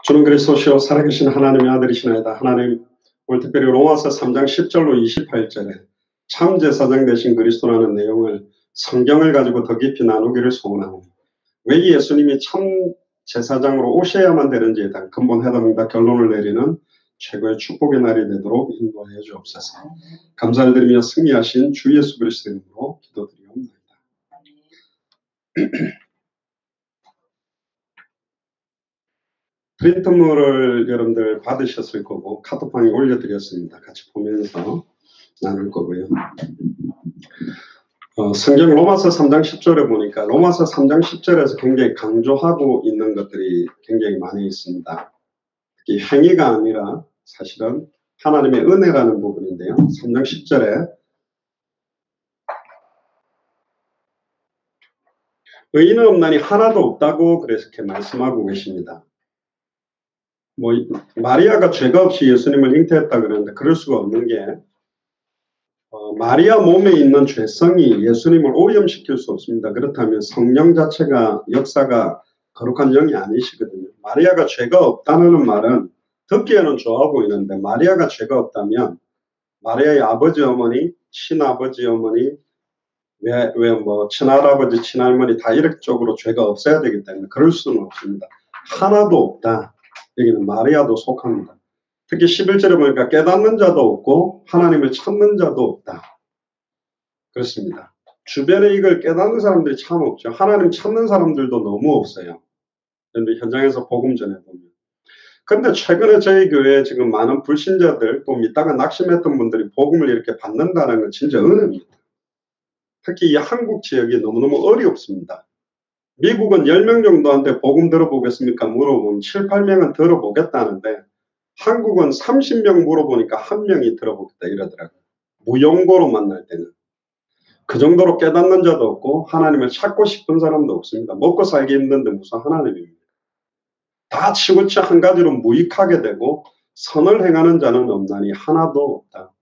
주는 그리스도시요 살아계신 하나님의 아들이시나이다. 하나님, 오늘 특별히 로마서 3장 10절로 28절에 참 제사장 되신 그리스도라는 내용을 성경을 가지고 더 깊이 나누기를 소원합니다. 왜 예수님이 참 제사장으로 오셔야만 되는지에 대한 근본 해답과 결론을 내리는 최고의 축복의 날이 되도록 인도하여 주옵소서. 감사를 드리며 승리하신 주 예수 그리스도의 이름으로 기도드리옵나이다. 프린트물을 여러분들 받으셨을 거고 카톡방에 올려드렸습니다. 같이 보면서 나눌 거고요. 성경 로마서 3장 10절에 보니까 로마서 3장 10절에서 굉장히 강조하고 있는 것들이 굉장히 많이 있습니다. 특히 행위가 아니라 사실은 하나님의 은혜라는 부분인데요. 3장 10절에 의인은 없나니 하나도 없다고 그래서 이렇게 말씀하고 계십니다. 마리아가 죄가 없이 예수님을 잉태했다 그러는데 그럴 수가 없는 게 마리아 몸에 있는 죄성이 예수님을 오염시킬 수 없습니다. 그렇다면 성령 자체가 역사가 거룩한 영이 아니시거든요. 마리아가 죄가 없다는 말은 듣기에는 좋아 보이는데 마리아가 죄가 없다면 마리아의 아버지 어머니, 친아버지 어머니, 친할아버지, 친할머니 다 이렇게적으로 죄가 없어야 되기 때문에 그럴 수는 없습니다. 하나도 없다. 여기는 마리아도 속합니다. 특히 11절에 보니까 깨닫는 자도 없고 하나님을 찾는 자도 없다. 그렇습니다. 주변에 이걸 깨닫는 사람들이 참 없죠. 하나님 찾는 사람들도 너무 없어요. 그런데 현장에서 복음 전해보면. 근데 최근에 저희 교회에 지금 많은 불신자들 또 믿다가 낙심했던 분들이 복음을 이렇게 받는다는 건 진짜 은혜입니다. 특히 이 한국 지역이 너무너무 어렵습니다. 미국은 10명 정도한테 복음 들어보겠습니까? 물어보면 7, 8명은 들어보겠다는데 한국은 30명 물어보니까 1명이 들어보겠다 이러더라고요. 무용고로 만날 때는. 그 정도로 깨닫는 자도 없고 하나님을 찾고 싶은 사람도 없습니다. 먹고 살기 힘든데 무슨 하나님입니까? 다 치우쳐 한 가지로 무익하게 되고 선을 행하는 자는 없나니 하나도 없다.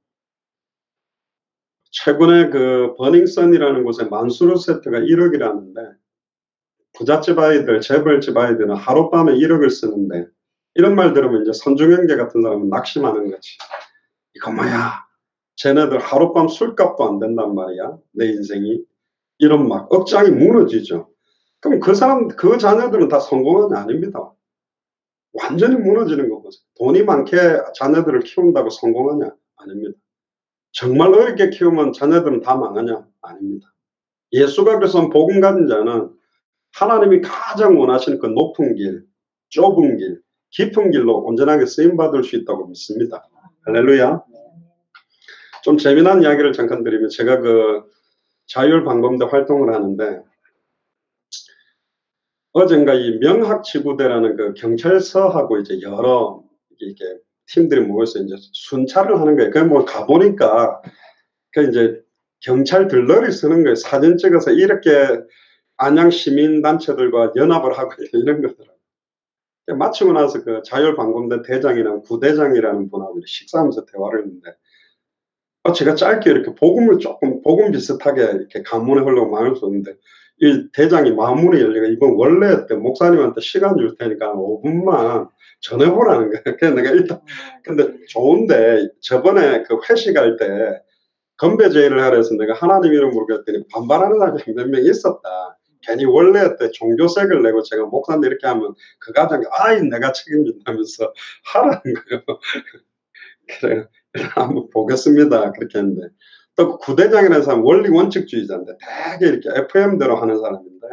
최근에 그 버닝썬이라는 곳에 만수르 세트가 1억이라는데 부잣집 아이들, 재벌집 아이들은 하룻밤에 1억을 쓰는데 이런 말 들으면 이제 선중형제 같은 사람은 낙심하는 거지. 이거 뭐야. 쟤네들 하룻밤 술값도 안 된단 말이야. 내 인생이. 이런 막 억장이 무너지죠. 그럼 그 자녀들은 다 성공한 게 아닙니다. 완전히 무너지는 거 보세요. 돈이 많게 자녀들을 키운다고 성공하냐? 아닙니다. 정말 어렵게 키우면 자녀들은 다 망하냐? 아닙니다. 예수가 그래서 복음 가진 자는 하나님이 가장 원하시는 그 높은 길, 좁은 길, 깊은 길로 온전하게 쓰임받을 수 있다고 믿습니다. 할렐루야. 좀 재미난 이야기를 잠깐 드리면 제가 그 자율방범대 활동을 하는데 어젠가 이 명학지구대라는 그 경찰서하고 이제 여러 이게 팀들이 모여서 이제 순찰을 하는 거예요. 그냥 뭐 가보니까 그 이제 경찰 들러리 쓰는 거예요. 사진 찍어서 이렇게 안양 시민단체들과 연합을 하고 이런 거더라고요. 마치고 나서 그 자율방범대 대장이랑 부대장이라는 분하고 식사하면서 대화를 했는데 제가 짧게 이렇게 복음 비슷하게 이렇게 감문에 하려고 마음을 썼는데 이 대장이 마무리 열리가 이번 원래 때 목사님한테 시간 줄 테니까 5분만 전해보라는 거예요. 그래서 내가 일단 근데 좋은데 저번에 그 회식할 때 건배 제의를 하라 해서 내가 하나님 이름으로 그랬더니 반발하는 사람이 몇 명 있었다. 괜히 원래 때 종교색을 내고 제가 목사님 이렇게 하면 그 가정이 내가 책임진다면서 하라는 거예요. 그래 한번 보겠습니다. 그렇게 했는데 또 구대장이라는 사람 원리 원칙주의자인데 되게 이렇게 FM대로 하는 사람인데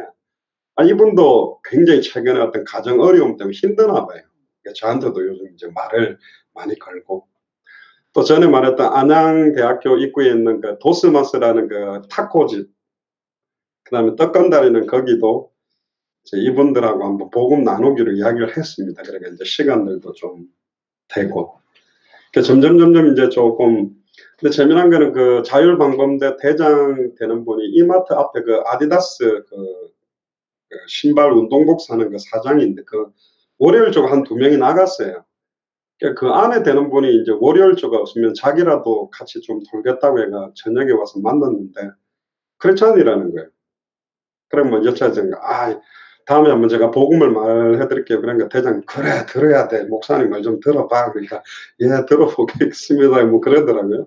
이분도 굉장히 최근에 어떤 가정 어려움 때문에 힘드나 봐요. 그러니까 저한테도 요즘 이제 말을 많이 걸고 또 전에 말했던 안양대학교 입구에 있는 그 도스마스라는 그 타코집 그 다음에 떡건다리는 거기도 이분들하고 한번 복음 나누기로 이야기를 했습니다. 그러니까 이제 시간들도 좀 되고. 점점 이제 조금, 근데 재미난 거는 그 자율방범대 대장 되는 분이 이마트 앞에 그 아디다스 그 신발 운동복 사는 그 사장인데 그 월요일 쪽 한 2명이 나갔어요. 그 안에 되는 분이 이제 월요일 쪽 없으면 자기라도 같이 좀 돌겠다고 해가 저녁에 와서 만났는데 크리스찬이라는 거예요. 그럼 뭐 여차저차 다음에 한번 제가 복음을 말해드릴게요. 그러니까 대장님, 그래, 들어야 돼. 목사님 말 좀 들어봐. 그러니까, 예, 들어보겠습니다. 뭐 그러더라고요.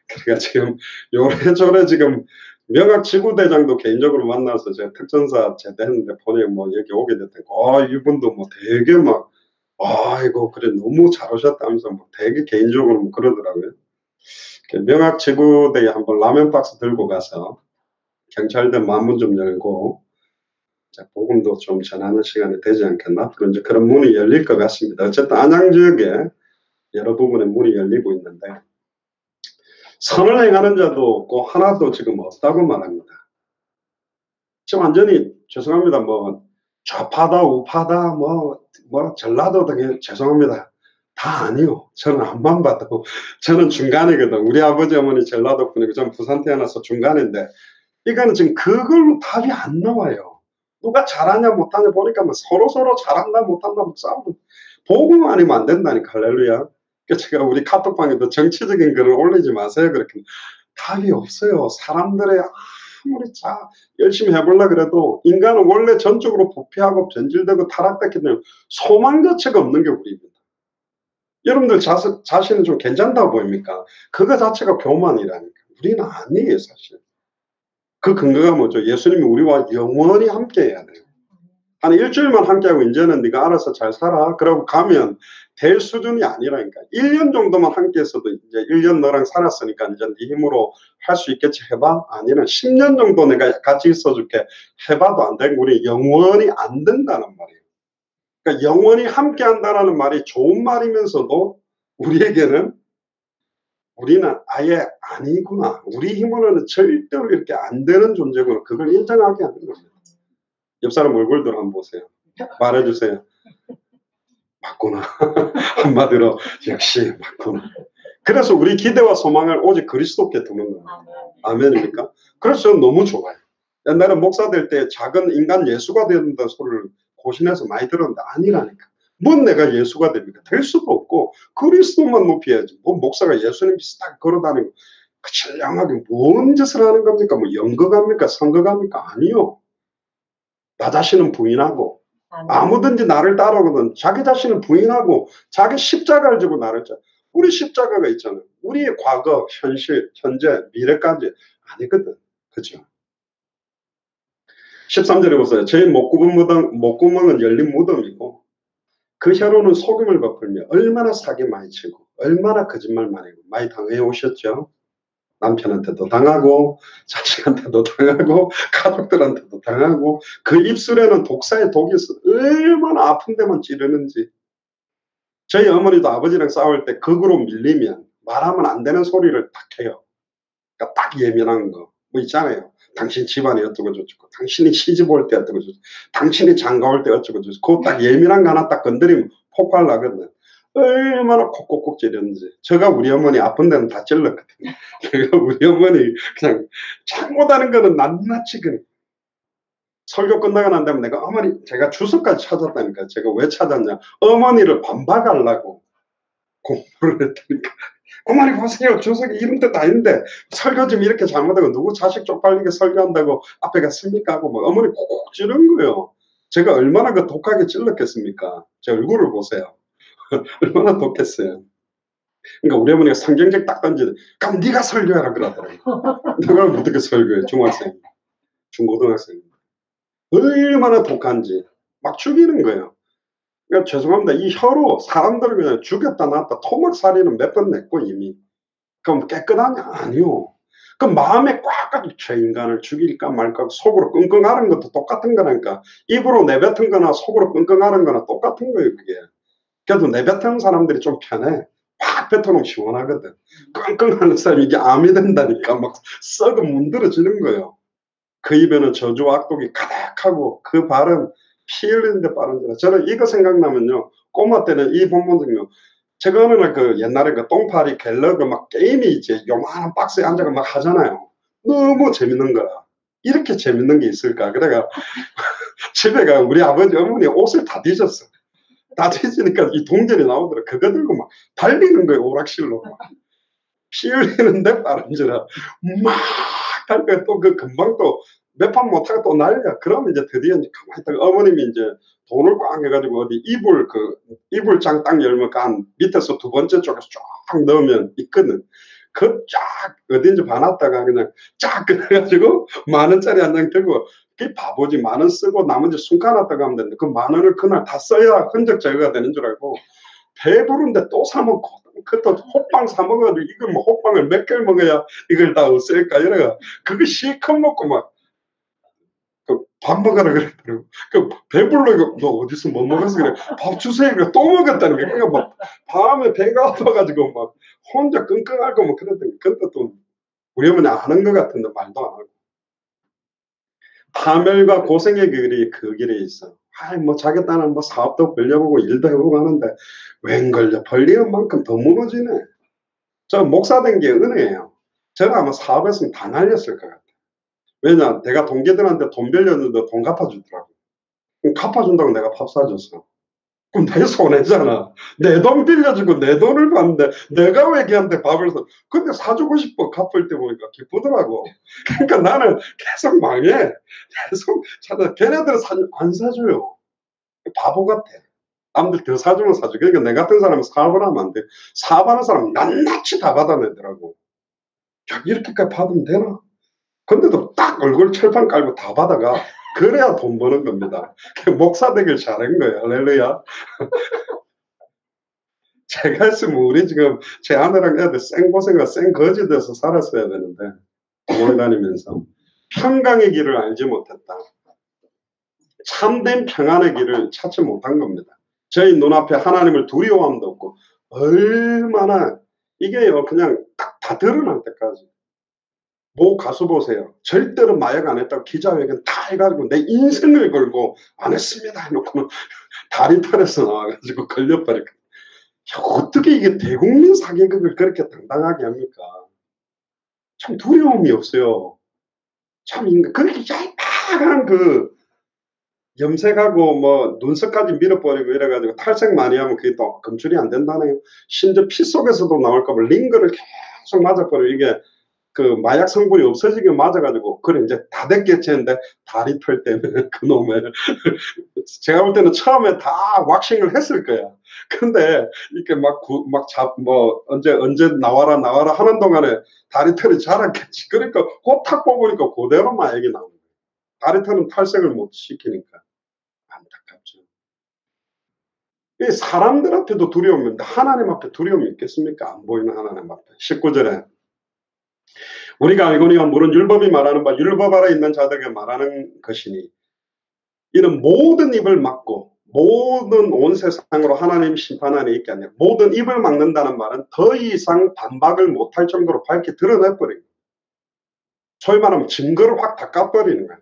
그러니까 지금 요래저래 지금 명학지구대장도 개인적으로 만나서 제가 특전사 제대했는데 본에 뭐 여기 오게 됐다고, 이분도 뭐 되게 막, 아이고, 그래, 너무 잘 오셨다면서 뭐 되게 개인적으로 뭐 그러더라고요. 명학지구대에 한번 라면 박스 들고 가서 경찰들 만문 좀 열고, 자, 복음도 좀 전하는 시간이 되지 않겠나? 앞으로 이제 그런 문이 열릴 것 같습니다. 어쨌든 안양 지역에 여러 부분의 문이 열리고 있는데, 선을 행하는 자도 없고 하나도 지금 없다고 말합니다. 지금 완전히 죄송합니다. 뭐 좌파다 우파다 뭐 전라도 등에 죄송합니다. 다 아니요. 저는 안만 봐도 저는 중간이거든. 우리 아버지 어머니 전라도 분이고 전 부산 태어나서 중간인데, 이거는 지금 그걸로 답이 안 나와요. 누가 잘하냐 못하냐 보니까 뭐 서로 잘한다 못한다 뭐 싸우고, 복음 아니면 안 된다니까. 할렐루야. 그러니까 제가 우리 카톡방에도 정치적인 글을 올리지 마세요. 그렇게 답이 없어요. 사람들의 아무리 열심히 해보려 그래도 인간은 원래 전적으로 부패하고 변질되고 타락됐기 때문에 소망 자체가 없는 게 우리입니다. 여러분들 자신은 좀 괜찮다고 보입니까? 그거 자체가 교만이라니까. 우리는 아니에요, 사실. 그 근거가 뭐죠? 예수님이 우리와 영원히 함께 해야 돼요. 한 일주일만 함께하고 이제는 네가 알아서 잘 살아. 그러고 가면 될 수준이 아니라니까. 1년 정도만 함께했어도 이제 1년 너랑 살았으니까 이제 네 힘으로 할 수 있겠지 해봐? 아니면 10년 정도 내가 같이 있어줄게 해봐도 안 되고, 우리 영원히 안 된다는 말이에요. 그러니까 영원히 함께한다라는 말이 좋은 말이면서도 우리에게는 우리는 아예 아니구나. 우리 힘으로는 절대로 이렇게 안 되는 존재구나. 그걸 인정하게 하는 겁니다. 옆 사람 얼굴들 한번 보세요. 말해주세요. 맞구나. 한마디로 역시 맞구나. 그래서 우리 기대와 소망을 오직 그리스도께 두는 거예요. 아멘입니까? 그래서 저는 너무 좋아요. 옛날에 목사 될 때 작은 인간 예수가 된다는 소리를 고신해서 많이 들었는데 아니라니까. 뭔 내가 예수가 됩니까? 될 수도 없고 그리스도만 높여야지. 뭐 목사가 예수님 비슷하게 걸어다니고 신령하게 뭔 짓을 하는 겁니까? 뭐 연극합니까? 선극합니까? 아니요. 나 자신은 부인하고 아무든지 나를 따라오거든 자기 자신을 부인하고 자기 십자가를 지고 나를 짜. 우리 십자가가 있잖아요. 우리의 과거, 현실, 현재, 미래까지 아니거든. 그죠? 13절에 보세요. 제 목구멍은 열린 무덤이고 그 혀로는 소금을 베풀며 얼마나 사기 많이 치고 얼마나 거짓말 많이 하고 많이 당해 오셨죠? 남편한테도 당하고 자식한테도 당하고 가족들한테도 당하고 그 입술에는 독사의 독이 있어. 얼마나 아픈 데만 찌르는지. 저희 어머니도 아버지랑 싸울 때 극으로 밀리면 말하면 안 되는 소리를 딱 해요. 그러니까 딱 예민한 거. 뭐 있잖아요. 당신 집안이 어쩌고 저쩌고, 당신이 시집 올 때 어쩌고 저쩌고, 당신이 장가 올 때 어쩌고 저쩌고, 그거 딱 예민한 거 하나 딱 건드리면 폭발 나거든. 얼마나 콕콕콕 찌르는지. 제가 우리 어머니 아픈 데는 다 찔렀거든요. 제가 우리 어머니 그냥 잘못하는 거는 낱낱이 그냥. 설교 끝나고 난 다음에 내가 어머니, 제가 주소까지 찾았다니까. 제가 왜 찾았냐. 어머니를 반박하려고 공부를 했다니까. 어머니 보세요. 주석이 이런 뜻 아닌데 설교 좀 이렇게 잘못하고 누구 자식 쪽팔리게 설교한다고 앞에 갔습니까 하고 뭐 어머니 콕콕 찌른 거예요. 제가 얼마나 그 독하게 찔렀겠습니까? 제 얼굴을 보세요. 얼마나 독했어요. 그러니까 우리 어머니가 성경책 딱 던지더니 그럼 네가 설교해라 그러더라고요. 내가 어떻게 설교해. 중학생, 중고등학생. 얼마나 독한지 막 죽이는 거예요. 그러니까 죄송합니다. 이 혀로 사람들을 그냥 죽였다 놨다 토막살이는 몇 번 냈고 이미. 그럼 깨끗하냐? 아니요. 그 마음에 꽉 저 인간을 죽일까 말까 속으로 끙끙하는 것도 똑같은 거라니까. 입으로 내뱉은 거나 속으로 끙끙하는 거나 똑같은 거예요 그게. 그래도 내뱉은 사람들이 좀 편해. 확 뱉어놓으면 시원하거든. 끙끙하는 사람이 이게 암이 된다니까. 막 썩어 문드러지는 거예요. 그 입에는 저주와 악독이 가득하고 그 발은 피 흘리는데 빠른지라. 저는 이거 생각나면요. 꼬마 때는 이 본문은요. 제가 어느 날 그 옛날에 그 똥파리 갤러그 막 게임이 이제 요만한 박스에 앉아가 막 하잖아요. 너무 재밌는 거라. 이렇게 재밌는 게 있을까. 그래가 집에 가 우리 아버지 어머니 옷을 다 뒤졌어. 다 뒤지니까 이 동전이 나오더라. 그거 들고 막 달리는 거예요. 오락실로. 피 흘리는데 빠른지라. 막 할 거야. 또 그 금방 또 몇 판 못하고 또 난리야. 그러면 이제 드디어 이제 가만히 있다가 어머님이 이제 돈을 꽝 해가지고 어디 이불장 딱 열면 간 밑에서 두 번째 쪽에서 쫙 넣으면 있거든. 그 쫙 어딘지 봐놨다가 그냥 쫙 그래가지고 10,000원짜리 한 장 들고, 그게 바보지. 10,000원 쓰고 나머지 숨가놨다가 하면 되는데 그 10,000원을 그날 다 써야 흔적 제거가 되는 줄 알고 배부른데 또 사 먹고, 그것도 호빵 사 먹어가지고 이걸 뭐 호빵을 몇 개를 먹어야 이걸 다 없앨까 이래가 그거 실컷 먹고 막 밥 먹으라 그랬더라고. 그 배불러 이거 너 어디서 못 먹었어 그래. 밥 주세요. 그래. 또 먹었다는 거야. 그러니까 막 밤에 배가 아파가지고 막 혼자 끙끙 앓고 뭐 그랬더니, 근데 또 우리 어머니 아는 것 같은데 말도 안 하고. 파멸과 고생의 길이 그 길에 있어. 아이 뭐 자기 딴은 뭐 사업도 벌려보고 일도 해보고 하는데 웬 걸려 벌리는 만큼 더 무너지네. 저 목사 된 게 은혜예요. 제가 아마 사업했으면 다 날렸을 것 같아요. 왜냐, 내가 동기들한테 돈 빌렸는데 돈 갚아주더라고. 그럼 갚아준다고 내가 밥 사줬어. 그럼 내 손해잖아. 내 돈 빌려주고 내 돈을 받는데 내가 왜 걔한테 밥을 사? 근데 사주고 싶어. 갚을 때 보니까 기쁘더라고. 그러니까 나는 계속 망해. 계속 찾아. 걔네들은 안 사줘요. 바보 같아. 남들 더 사주면 사줘. 그러니까 내 같은 사람은 사업을 하면 안 돼. 사업하는 사람은 낱낱이 다 받아내더라고. 야, 이렇게까지 받으면 되나? 근데도 딱 얼굴 철판 깔고 다 받아가. 그래야 돈 버는 겁니다. 목사 되길 잘한 거예요. 할렐루야. 제가 했으면 우리 지금 제 아내랑 애들 생고생과 생거지 돼서 살았어야 되는데, 공원 다니면서 평강의 길을 알지 못했다. 참된 평안의 길을 찾지 못한 겁니다. 저희 눈앞에 하나님을 두려워함도 없고, 얼마나 이게요, 그냥 딱 다 드러날 때까지. 모 가수 보세요. 절대로 마약 안 했다고 기자회견 다 해가지고 내 인생을 걸고 안 했습니다 해놓고는 다리털에서 나와가지고 걸려버렸거든요. 어떻게 이게 대국민 사기극을 그렇게 당당하게 합니까? 참 두려움이 없어요. 참 그렇게 얄팍한 그 염색하고 뭐 눈썹까지 밀어버리고 이래가지고 탈색 많이 하면 그게 또 검출이 안 된다네요. 심지어 피 속에서도 나올까봐 링거를 계속 맞아버려. 이게 그 마약 성분이 없어지게 맞아가지고, 그래 이제 다 됐겠지는데 다리 털 때문에 그놈의 제가 볼 때는 처음에 다 왁싱을 했을 거야. 근데 이렇게 뭐 언제 나와라 하는 동안에 다리 털이 자랐겠지. 그러니까 호탁 뽑으니까 그대로 마약이 나오는 거야. 다리 털은 탈색을 못 시키니까. 안타깝죠. 이 사람들 앞에도 두려움이 있는데 하나님 앞에 두려움이 있겠습니까? 안 보이는 하나님 앞에. 19절에 우리가 알거니와 물은 율법이 말하는 바 율법 아래 있는 자들에게 말하는 것이니 이는 모든 입을 막고 모든 온 세상으로 하나님 심판 안에 있게 하냐. 모든 입을 막는다는 말은 더 이상 반박을 못할 정도로 밝게 드러내버린 거예요. 소위 말하면 증거를 확 닦아버리는 거예요.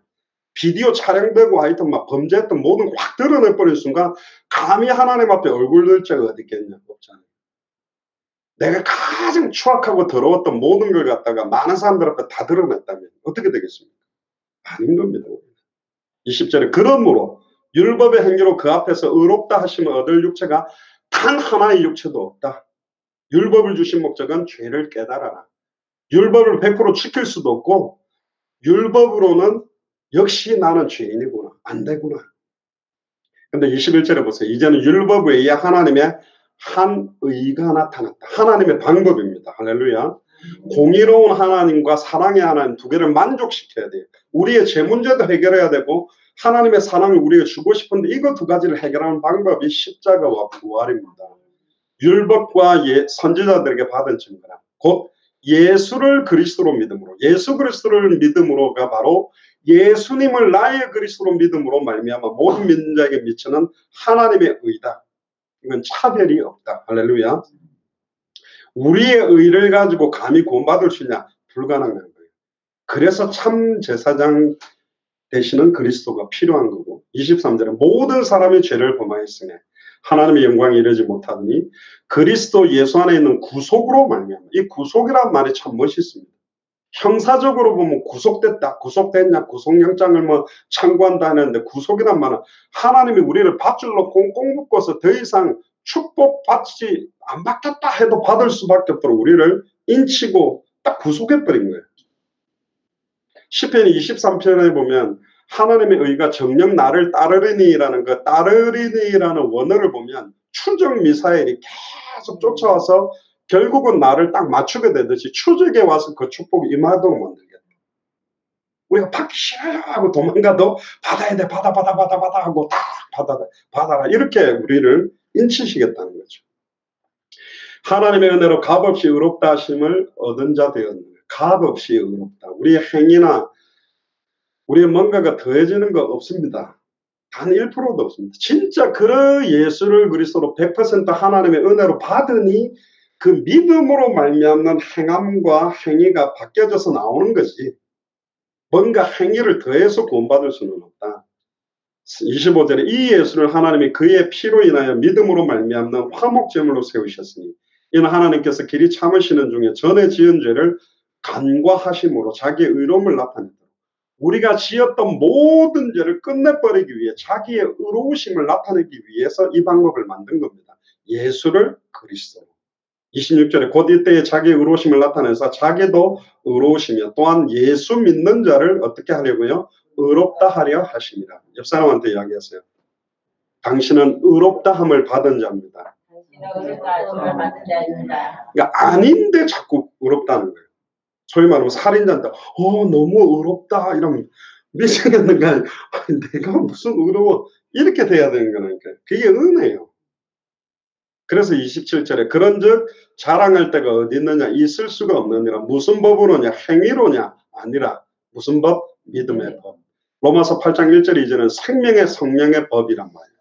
비디오 촬영되고 하여튼 막 범죄했던 모든 걸 확 드러내버린 순간 감히 하나님 앞에 얼굴 들 자가 어디 있겠냐. 없잖아요. 내가 가장 추악하고 더러웠던 모든 걸 갖다가 많은 사람들 앞에 다 드러냈다면 어떻게 되겠습니까? 아닌 겁니다. 20절에 그러므로 율법의 행위로 그 앞에서 의롭다 하시면 얻을 육체가 단 하나의 육체도 없다. 율법을 주신 목적은 죄를 깨달아라. 율법을 100% 지킬 수도 없고 율법으로는 역시 나는 죄인이구나. 안 되구나. 근데 21절에 보세요. 이제는 율법 외에 하나님의 한 의가 나타났다. 하나님의 방법입니다. 할렐루야. 공의로운 하나님과 사랑의 하나님 두 개를 만족시켜야 돼요. 우리의 제 문제도 해결해야 되고 하나님의 사랑을 우리가 주고 싶은데 이거 두 가지를 해결하는 방법이 십자가와 부활입니다. 율법과 선지자들에게 받은 증거라. 곧 예수를 그리스도로 믿음으로, 예수 그리스도를 믿음으로가 바로 예수님을 나의 그리스도로 믿음으로 말미암아 모든 민자에게 미치는 하나님의 의다. 이건 차별이 없다. 할렐루야. 우리의 의를 가지고 감히 구원받을 수 있냐? 불가능한 거예요. 그래서 참 제사장 되시는 그리스도가 필요한 거고, 23절에 모든 사람이 죄를 범하였으니 하나님의 영광에 이르지 못하더니 그리스도 예수 안에 있는 구속으로 말미암아. 이 구속이란 말이 참 멋있습니다. 형사적으로 보면 구속됐다, 구속됐냐, 구속영장을 뭐 청구한다 하는데 구속이란 말은 하나님이 우리를 밧줄로 꽁꽁 묶어서 더 이상 축복받지 안 받겠다 해도 받을 수밖에 없도록 우리를 인치고 딱 구속해버린 거예요. 시편 23편에 보면 하나님의 의가 정녕 나를 따르리니라는 그 따르리니라는 원어를 보면 추적 미사일이 계속 쫓아와서 결국은 나를 딱 맞추게 되듯이 추적에 와서 그 축복이 임하도록 만들겠다. 우리가 받기 싫어요 하고 도망가도 받아야 돼, 받아 하고 다 받아라 이렇게 우리를 인치시겠다는 거죠. 하나님의 은혜로 값없이 의롭다 하심을 얻은 자 되었는 거예요. 값없이 의롭다. 우리의 행위나 우리의 뭔가가 더해지는 거 없습니다. 단 1%도 없습니다. 진짜 그 예수를 그리스도로 100% 하나님의 은혜로 받으니 그 믿음으로 말미암는 행함과 행위가 바뀌어져서 나오는 거지. 뭔가 행위를 더해서 구원받을 수는 없다. 25절에 이 예수를 하나님이 그의 피로 인하여 믿음으로 말미암는 화목제물로 세우셨으니 이는 하나님께서 길이 참으시는 중에 전에 지은 죄를 간과하심으로 자기의 의로움을 나타냈다. 우리가 지었던 모든 죄를 끝내버리기 위해 자기의 의로우심을 나타내기 위해서 이 방법을 만든 겁니다. 예수를 그리스도로. 26절에 곧 이때에 자기의 의로우심을 나타내서 자기도 의로우시며 또한 예수 믿는 자를 어떻게 하려고요? 의롭다 하려 하십니다. 옆 사람한테 이야기하세요. 당신은 의롭다함을 받은 자입니다. 그러니까 아닌데 자꾸 의롭다는 거예요. 소위 말하면 살인자인데 너무 의롭다 이러면 미치겠는가. 내가 무슨 의로워 이렇게 돼야 되는 거니까. 그게 은혜예요. 그래서 27절에 그런즉 자랑할 데가 어디 있느냐 있을 수가 없느니라. 무슨 법으로냐 행위로냐 아니라 무슨 법? 믿음의 법. 로마서 8장 1절 2절은 생명의 성령의 법이란 말이에요.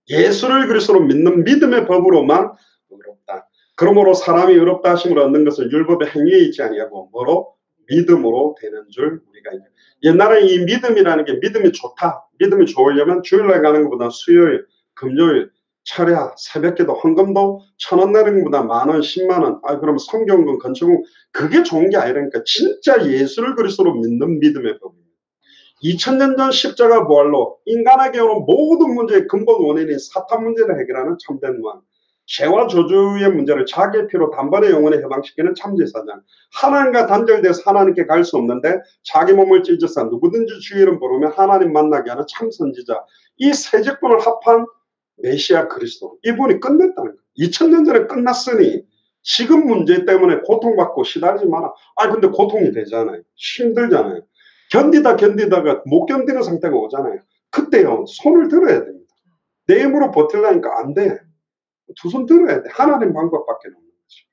예수를 그리스도로 믿는 믿음의 법으로만 의롭다. 그러므로 사람이 의롭다 하심을 얻는 것은 율법의 행위에 있지 아니하고 뭐로? 믿음으로 되는 줄 우리가 있는. 옛날에 이 믿음이라는 게 믿음이 좋다. 믿음이 좋으려면 주일날 가는 것보다 수요일, 금요일, 철야, 새벽기도, 헌금도 1,000원 내는 것보다 만원, 10만원. 그럼 성경금, 건축금 그게 좋은 게 아니라니까. 진짜 예수를 그리스도로 믿는 믿음의 법입니다. 2000년 전 십자가 부활로 인간에게 오는 모든 문제의 근본 원인인 사탄 문제를 해결하는 참된 왕. 죄와 저주의 문제를 자기의 피로 단번에 영원히 해방시키는 참제사장. 하나님과 단절돼서 하나님께 갈 수 없는데 자기 몸을 찢어서 누구든지 주의 이름 부르면 하나님 만나게 하는 참선지자. 이 세 직분을 합한 메시아 그리스도. 이분이 끝냈다는 거예요. 2000년 전에 끝났으니 지금 문제 때문에 고통받고 시달리지 마라. 근데 고통이 되잖아요. 힘들잖아요. 견디다가 못 견디는 상태가 오잖아요. 그때요 손을 들어야 됩니다. 내 힘으로 버틸라니까 안 돼. 두 손 들어야 돼. 하나님 방법밖에 없는 거죠.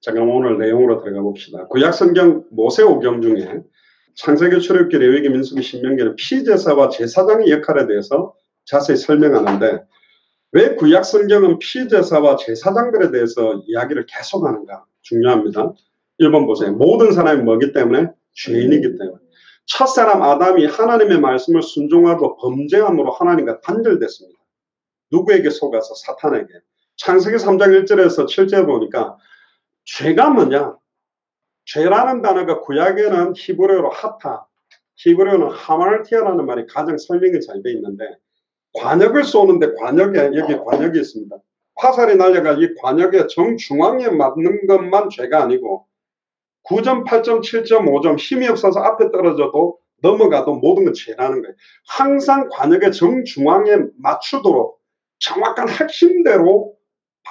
자, 그럼 오늘 내용으로 들어가 봅시다. 구약성경 모세오경 중에 창세기, 출애굽기, 레위기, 민수기, 신명기는 피제사와 제사장의 역할에 대해서 자세히 설명하는데 왜 구약성경은 피제사와 제사장들에 대해서 이야기를 계속하는가 중요합니다. 1번 보세요. 모든 사람이 뭐기 때문에? 죄인이기 때문에. 첫사람 아담이 하나님의 말씀을 순종하고 범죄함으로 하나님과 단절됐습니다. 누구에게 속아서? 사탄에게. 창세기 3장 1절에서 7절 보니까 죄가 뭐냐? 죄라는 단어가 구약에는 히브리어로 하타, 히브리어는 하마르티아라는 말이 가장 설명이 잘 돼 있는데 관역을 쏘는데 여기 관역이 있습니다. 화살이 날려가 이 관역의 정중앙에 맞는 것만 죄가 아니고 9점, 8점, 7점, 5점 힘이 없어서 앞에 떨어져도 넘어가도 모든 건 죄라는 거예요. 항상 관역의 정중앙에 맞추도록 정확한 핵심대로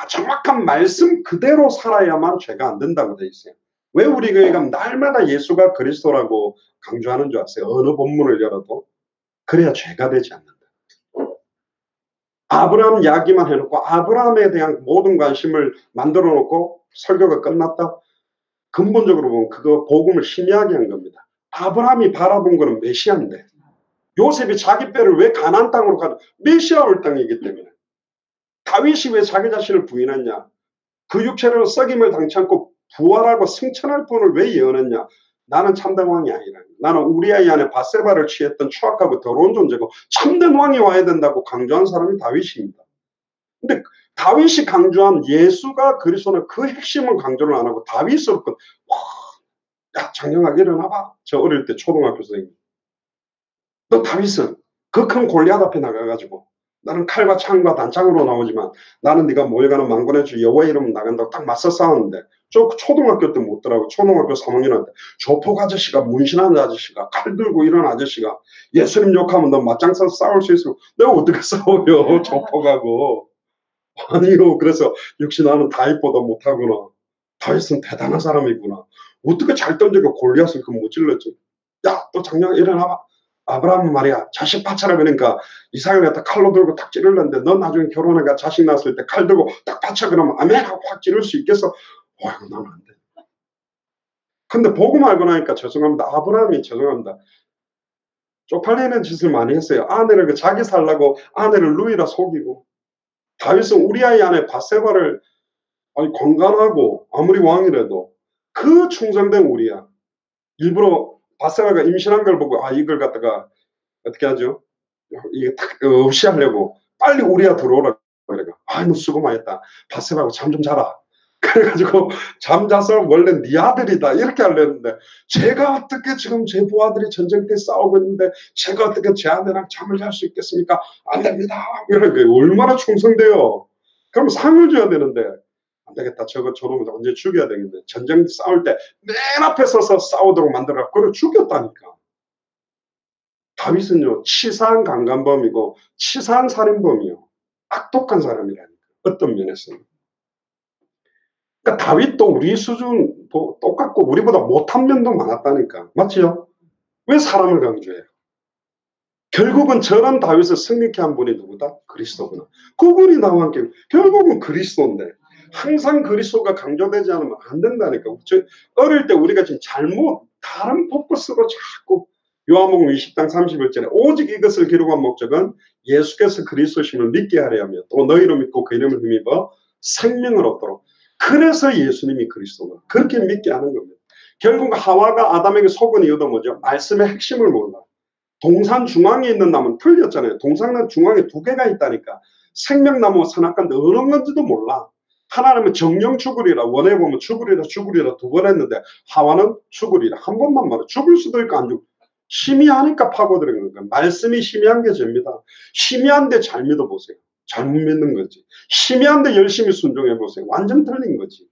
정확한 말씀 그대로 살아야만 죄가 안 된다고 돼 있어요. 왜 우리 교회 가면 날마다 예수가 그리스도라고 강조하는 줄 아세요? 어느 본문을 열어도. 그래야 죄가 되지 않는다. 아브라함 이야기만 해놓고 아브라함에 대한 모든 관심을 만들어 놓고 설교가 끝났다? 근본적으로 보면 그거 복음을 희미하게 한 겁니다. 아브라함이 바라본 거는 메시아인데 요셉이 자기 뼈를 왜 가나안 땅으로 가는? 메시아 올 땅이기 때문에. 다윗이 왜 자기 자신을 부인했냐? 그 육체로 썩임을 당치 않고 부활하고 승천할 분을 왜 예언했냐? 나는 참된 왕이 아니라 나는 우리아이 안에 바세바를 취했던 추악하고 더러운 존재고 참된 왕이 와야 된다고 강조한 사람이 다윗입니다. 근데 다윗이 강조한 예수가 그리스도는 그 핵심을 강조를 안 하고 다윗으로 야 장영아 일어나봐. 저 어릴 때 초등학교 선생님. 너 다윗은 그 큰 골리앗 앞에 나가가지고 나는 칼과 창과 단창으로 나오지만 나는 네가 모여가는 만군의 주 여호와의 이름으로 나간다고 딱 맞서 싸웠는데 초등학교 때 묻더라고. 초등학교 3학년한테 조폭 아저씨가 문신하는 아저씨가 칼 들고 이런 아저씨가 예수님 욕하면 너 맞짱 서서 싸울 수 있어. 내가 어떻게 싸워요 조폭하고. 아니요. 그래서 역시 나는 다윗보다 못하구나. 다윗은 대단한 사람이구나. 어떻게 잘 던지고 골리앗을 그 못 질렀지. 야, 또 작년에 일어나봐. 아브라함은 말이야, 자식 바쳐라. 그러니까 이삭을 갖다 칼로 들고 딱 찌르려는데 넌 나중에 결혼해가 자식 낳았을 때 칼 들고 딱 바쳐 그러면 아멘 하고 확 찌를 수 있겠어? 이거 나는 안 돼. 근데 보고 말고 나니까 죄송합니다. 아브라함이 죄송합니다. 쪽팔리는 짓을 많이 했어요. 아내를 자기 살라고 아내를 루이라 속이고. 다윗은 우리아의 아내 바세바를 관간하고 아무리 왕이라도 그 충성된 우리야. 일부러 바세바가 임신한 걸 보고 이걸 갖다가 어떻게 하죠? 이게 딱 없이 하려고 빨리 우리야 들어오라 그래가. 너 수고 많이 했다. 바세바하고 잠 좀 자라. 그래가지고 잠자서 원래 네 아들이다 이렇게 하려는데 제가 어떻게 지금 제 부하들이 전쟁 때 싸우고 있는데 제가 어떻게 제 아내랑 잠을 잘 수 있겠습니까? 안 됩니다. 이러니까 얼마나 충성돼요. 그럼 상을 줘야 되는데 안 되겠다. 저놈을 언제 죽여야 되겠네. 전쟁 싸울 때 맨 앞에 서서 싸우도록 만들어라. 그래 죽였다니까. 다윗은요 치사한 강간범이고 치사한 살인범이요. 악독한 사람이라니까. 어떤 면에서는. 그러니까 다윗도 우리 수준 똑같고 우리보다 못한 면도 많았다니까. 맞지요? 왜 사람을 강조해요? 결국은 저런 다윗을 승리케 한 분이 누구다? 그리스도구나. 그분이 나와 함께 결국은 그리스도인데 항상 그리스도가 강조되지 않으면 안 된다니까. 어릴 때 우리가 지금 잘못 다른 포커스로 자꾸 요한복음 20장 31절에 오직 이것을 기록한 목적은 예수께서 그리스도심을 믿게 하려 하며 또 너희로 믿고 그 이름을 힘입어 생명을 얻도록. 그래서 예수님이 그리스도가 그렇게 믿게 하는 겁니다. 결국 하와가 아담에게 속은 이유도 뭐죠? 말씀의 핵심을 몰라. 동산 중앙에 있는 나무는 틀렸잖아요. 동산 중앙에 두 개가 있다니까. 생명나무와 선악과인데 어느 건지도 몰라. 하나님은 정령 죽으리라. 원해 보면 죽으리라 두 번 했는데 하와는 죽으리라 한 번만 말해. 죽을 수도 있고 안 죽. 희미하니까 파고들은 거예요. 말씀이 희미한 게 죄입니다. 희미한데 잘 믿어보세요. 잘못 믿는 거지. 희미한데 열심히 순종해 보세요. 완전 틀린 거지.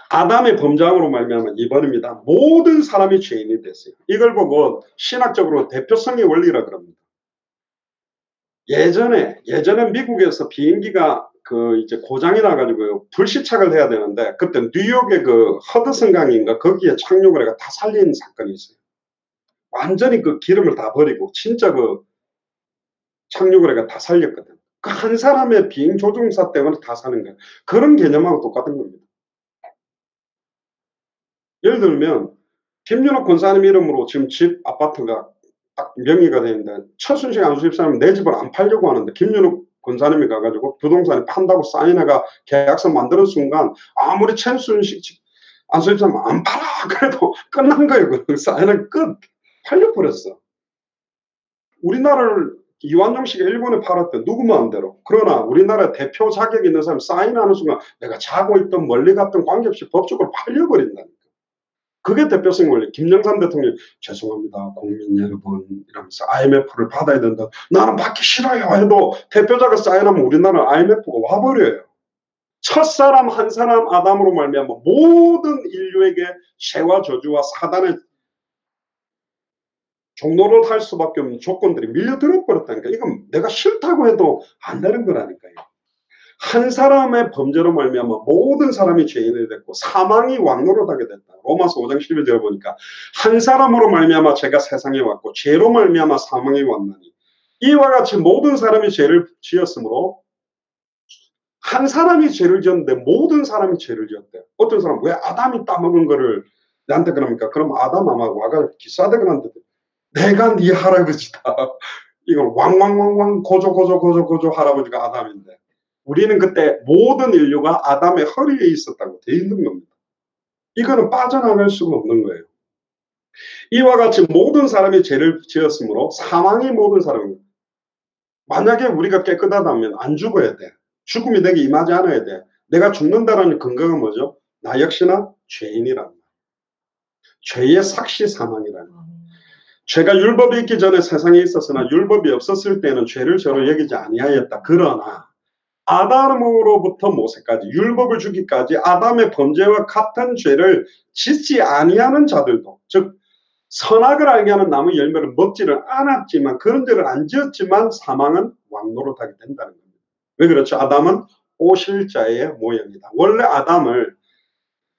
아담의 범죄함으로 말미암아 이번입니다. 모든 사람이 죄인이 됐어요. 이걸 보고 신학적으로 대표성의 원리라 그럽니다. 예전에 미국에서 비행기가 이제 고장이 나가지고 불시착을 해야 되는데 그때 뉴욕의 허드슨 강인가 거기에 착륙을 해가 다 살린 사건이 있어요. 완전히 기름을 다 버리고 진짜 착륙을 해가 다 살렸거든. 한 사람의 비행 조종사 때문에 다 사는 거예요. 그런 개념하고 똑같은 겁니다. 예를 들면 김윤옥 권사님 이름으로 지금 집 아파트가 딱 명의가 되는데 최순실 안수집사님은 내 집을 안 팔려고 하는데 김윤옥 권사님이 가가지고 부동산에 판다고 사인해가 계약서 만드는 순간 아무리 최순실 안수집사님 안 팔아 그래도 끝난 거예요. 그 사인은 끝. 팔려버렸어. 우리나라를 이완용 씨가 일본에 팔았대. 누구 마음대로. 그러나 우리나라 대표 자격 있는 사람 사인하는 순간 내가 자고 있던 멀리 갔던 관계없이 법적으로 팔려버린다니까. 그게 대표성 원리. 김영삼 대통령이 죄송합니다. 국민 여러분 이러면서 IMF를 받아야 된다. 나는 받기 싫어요 해도 대표자가 사인하면 우리나라는 IMF가 와버려요. 첫사람 한 사람 아담으로 말미암아 모든 인류에게 죄와 저주와 사단의 종로를 탈 수밖에 없는 조건들이 밀려들어 버렸다니까. 이건 내가 싫다고 해도 안 되는 거라니까요. 한 사람의 범죄로 말미암아 모든 사람이 죄인이 됐고 사망이 왕노릇하게 됐다. 로마서 5장 11절 보니까 한 사람으로 말미암아 죄가 세상에 왔고 죄로 말미암아 사망이 왔나니 이와 같이 모든 사람이 죄를 지었으므로 한 사람이 죄를 지었는데 모든 사람이 죄를 지었대. 어떤 사람 왜 아담이 따먹은 거를 나한테 그럽니까? 그럼 아담 아마 와가 기사대가 한데 내가 네 할아버지다. 이건 왕왕왕왕 고조 할아버지가 아담인데 우리는 그때 모든 인류가 아담의 허리에 있었다고 돼 있는 겁니다. 이거는 빠져나갈 수가 없는 거예요. 이와 같이 모든 사람이 죄를 지었으므로 사망이 모든 사람입니다. 만약에 우리가 깨끗하다면 안 죽어야 돼. 죽음이 내게 임하지 않아야 돼. 내가 죽는다라는 근거가 뭐죠? 나 역시나 죄인이란 말. 죄의 삭시 사망이라는 말. 죄가 율법이 있기 전에 세상에 있었으나 율법이 없었을 때는 죄를 저로 여기지 아니하였다. 그러나 아담으로부터 모세까지 율법을 주기까지 아담의 범죄와 같은 죄를 짓지 아니하는 자들도, 즉 선악을 알게 하는 나무 열매를 먹지를 않았지만, 그런 죄를 안 지었지만 사망은 왕노릇하게 된다는 겁니다. 왜 그렇죠? 아담은 오실자의 모형이다. 원래 아담을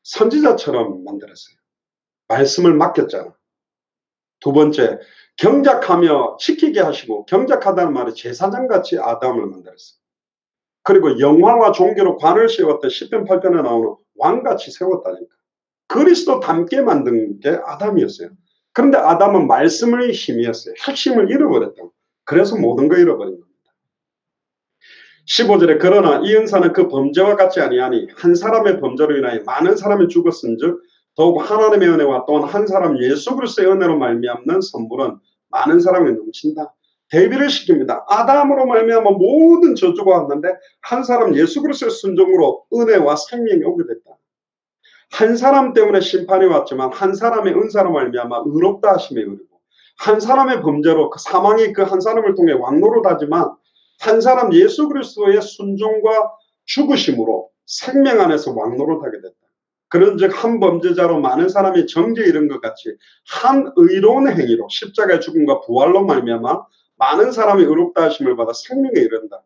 선지자처럼 만들었어요. 말씀을 맡겼잖아. 두 번째, 경작하며 지키게 하시고, 경작하다는 말이 제사장같이 아담을 만들었어요. 그리고 영화와 종교로 관을 세웠던 시편 8편에 나오는 왕같이 세웠다니까. 그리스도 닮게 만든 게 아담이었어요. 그런데 아담은 말씀의 힘이었어요. 핵심을 잃어버렸다고. 그래서 모든 걸 잃어버린 겁니다. 15절에 그러나 이 은사는 그 범죄와 같지 아니하니 한 사람의 범죄로 인하여 많은 사람이 죽었은즉 더욱 하나님의 은혜와 또한 한 사람 예수 그리스도의 은혜로 말미암는 선물은 많은 사람이 넘친다. 대비를 시킵니다. 아담으로 말미암아 모든 저주가 왔는데 한 사람 예수 그리스도의 순종으로 은혜와 생명이 오게 됐다. 한 사람 때문에 심판이 왔지만 한 사람의 은사로 말미암아 의롭다 하심에 이르고, 한 사람의 범죄로 그 사망이 그 한 사람을 통해 왕노릇하지만 한 사람 예수 그리스도의 순종과 죽으심으로 생명 안에서 왕노릇하게 됐다. 그런즉 한 범죄자로 많은 사람이 정죄에 이른 것 같이 한 의로운 행위로 십자가의 죽음과 부활로 말미암아 많은 사람이 의롭다 하심을 받아 생명에 이른다.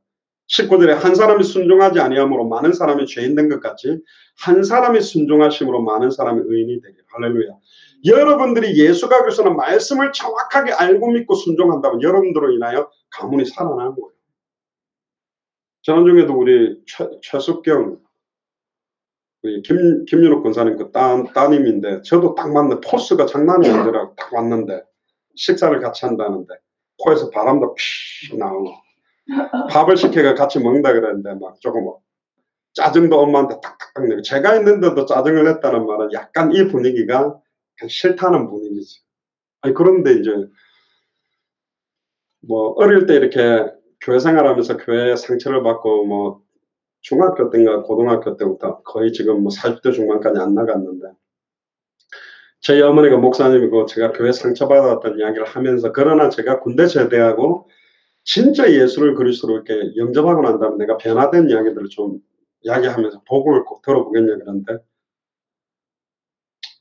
19절에 한 사람이 순종하지 아니함으로 많은 사람이 죄인 된 것 같이 한 사람이 순종하심으로 많은 사람이 의인이 되리라. 할렐루야. 여러분들이 예수가 그리스도는 말씀을 정확하게 알고 믿고 순종한다면 여러분들로 인하여 가문이 살아나는 거예요. 지난주에도 우리 최숙경 우리 김윤옥 권사님 그 따님인데 저도 딱 맞는 포스가 장난이 아니더라고. 딱 왔는데 식사를 같이 한다는데 코에서 바람도 피 나오고 밥을 시켜가 같이 먹는다 그랬는데 막 조금 짜증도 엄마한테 탁탁탁 내고, 제가 있는데도 짜증을 냈다는 말은 약간 이 분위기가 그냥 싫다는 분위기지. 아니 그런데 이제 뭐 어릴 때 이렇게 교회 생활하면서 교회 상처를 받고 뭐 중학교 때인가 고등학교 때부터 거의 지금 뭐 40대 중반까지 안 나갔는데, 저희 어머니가 목사님이고 제가 교회 상처받았던 이야기를 하면서, 그러나 제가 군대 제대하고 진짜 예수를 그리스도로 이렇게 영접하고 난 다음에 내가 변화된 이야기들을 좀 이야기하면서 복음을 꼭 들어보겠냐 그런데,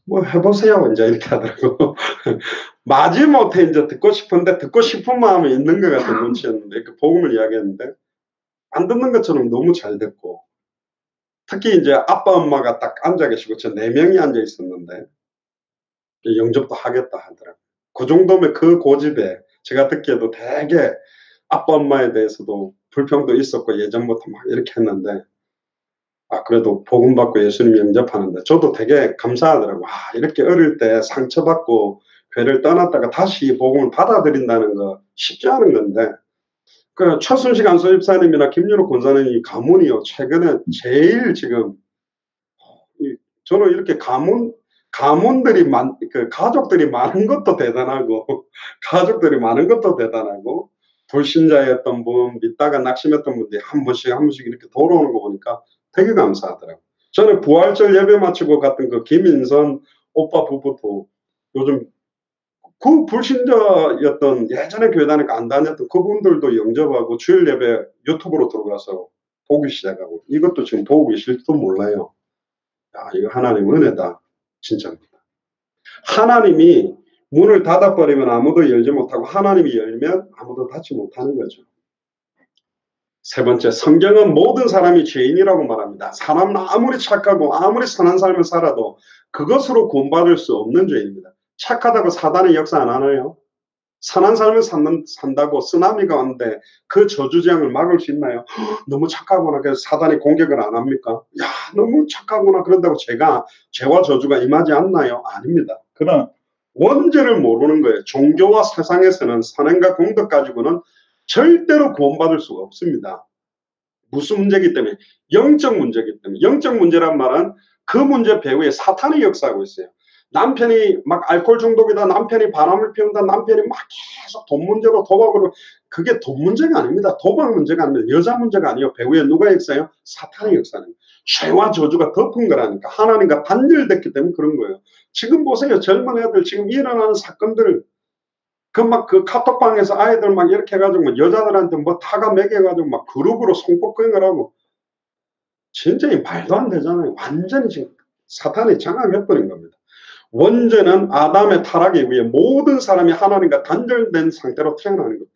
뭐 해보세요 이제 이렇게 하더라고. 마지못해 이제 듣고 싶은데 듣고 싶은 마음이 있는 것 같은 눈치였는데 이렇게 복음을 이야기했는데 안 듣는 것처럼 너무 잘 듣고, 특히 이제 아빠 엄마가 딱 앉아 계시고 저 4명이 앉아 있었는데 영접도 하겠다 하더라고요. 그 정도면 그 고집에 제가 듣기에도 되게 아빠 엄마에 대해서도 불평도 있었고 예전부터 막 이렇게 했는데, 그래도 복음 받고 예수님 영접하는데 저도 되게 감사하더라고요. 이렇게 어릴 때 상처받고 교회를 떠났다가 다시 복음을 받아들인다는 거 쉽지 않은 건데, 그 최순식 안수집사님이나 김윤옥 권사님이 가문이요 최근에 제일 지금 저는 이렇게 가문들이 그 가족들이 많은 것도 대단하고 가족들이 많은 것도 대단하고, 불신자였던 분, 믿다가 낙심했던 분들이 한 번씩 이렇게 돌아오는 거 보니까 되게 감사하더라고요. 저는 부활절 예배 마치고 갔던 그 김인선 오빠 부부도 요즘 그 불신자였던 예전에 교회 다니까 안 다녔던 그분들도 영접하고 주일 예배 유튜브로 들어가서 보기 시작하고, 이것도 지금 보고 계실지도 몰라요. 이거 하나님 은혜다. 진짜입니다. 하나님이 문을 닫아버리면 아무도 열지 못하고 하나님이 열면 아무도 닫지 못하는 거죠. 세 번째, 성경은 모든 사람이 죄인이라고 말합니다. 사람은 아무리 착하고 아무리 선한 삶을 살아도 그것으로 구원받을 수 없는 죄입니다. 착하다고 사단이 역사 안 하나요? 선한 삶을 산다고 쓰나미가 왔는데 그 저주재앙을 막을 수 있나요? 너무 착하구나 그래서 사단이 공격을 안 합니까? 너무 착하구나 그런다고 죄와 저주가 임하지 않나요? 아닙니다. 그러나 원죄를 모르는 거예요. 종교와 세상에서는 선행과 공덕 가지고는 절대로 구원받을 수가 없습니다. 무슨 문제이기 때문에? 영적 문제이기 때문에. 영적 문제란 말은 그 문제 배후에 사탄이 역사하고 있어요. 남편이 막 알코올 중독이다, 남편이 바람을 피운다, 남편이 막 계속 돈 문제로 도박으로, 그게 돈 문제가 아닙니다. 도박 문제가 아닙니다. 여자 문제가 아니에요. 배후에 누가 역사해요? 사탄이 역사하는 거예요. 죄와 저주가 덮은 거라니까. 하나님과 단절됐기 때문에 그런 거예요. 지금 보세요. 젊은 애들 지금 일어나는 사건들 그 카톡방에서 아이들 막 이렇게 해가지고 뭐 여자들한테 뭐 타가 매겨가지고 막 그룹으로 성폭행을 하고, 진짜 말도 안 되잖아요. 완전히 지금 사탄이 장악해버린 겁니다. 원죄는 아담의 타락에 의해 모든 사람이 하나님과 단절된 상태로 태어나는 것.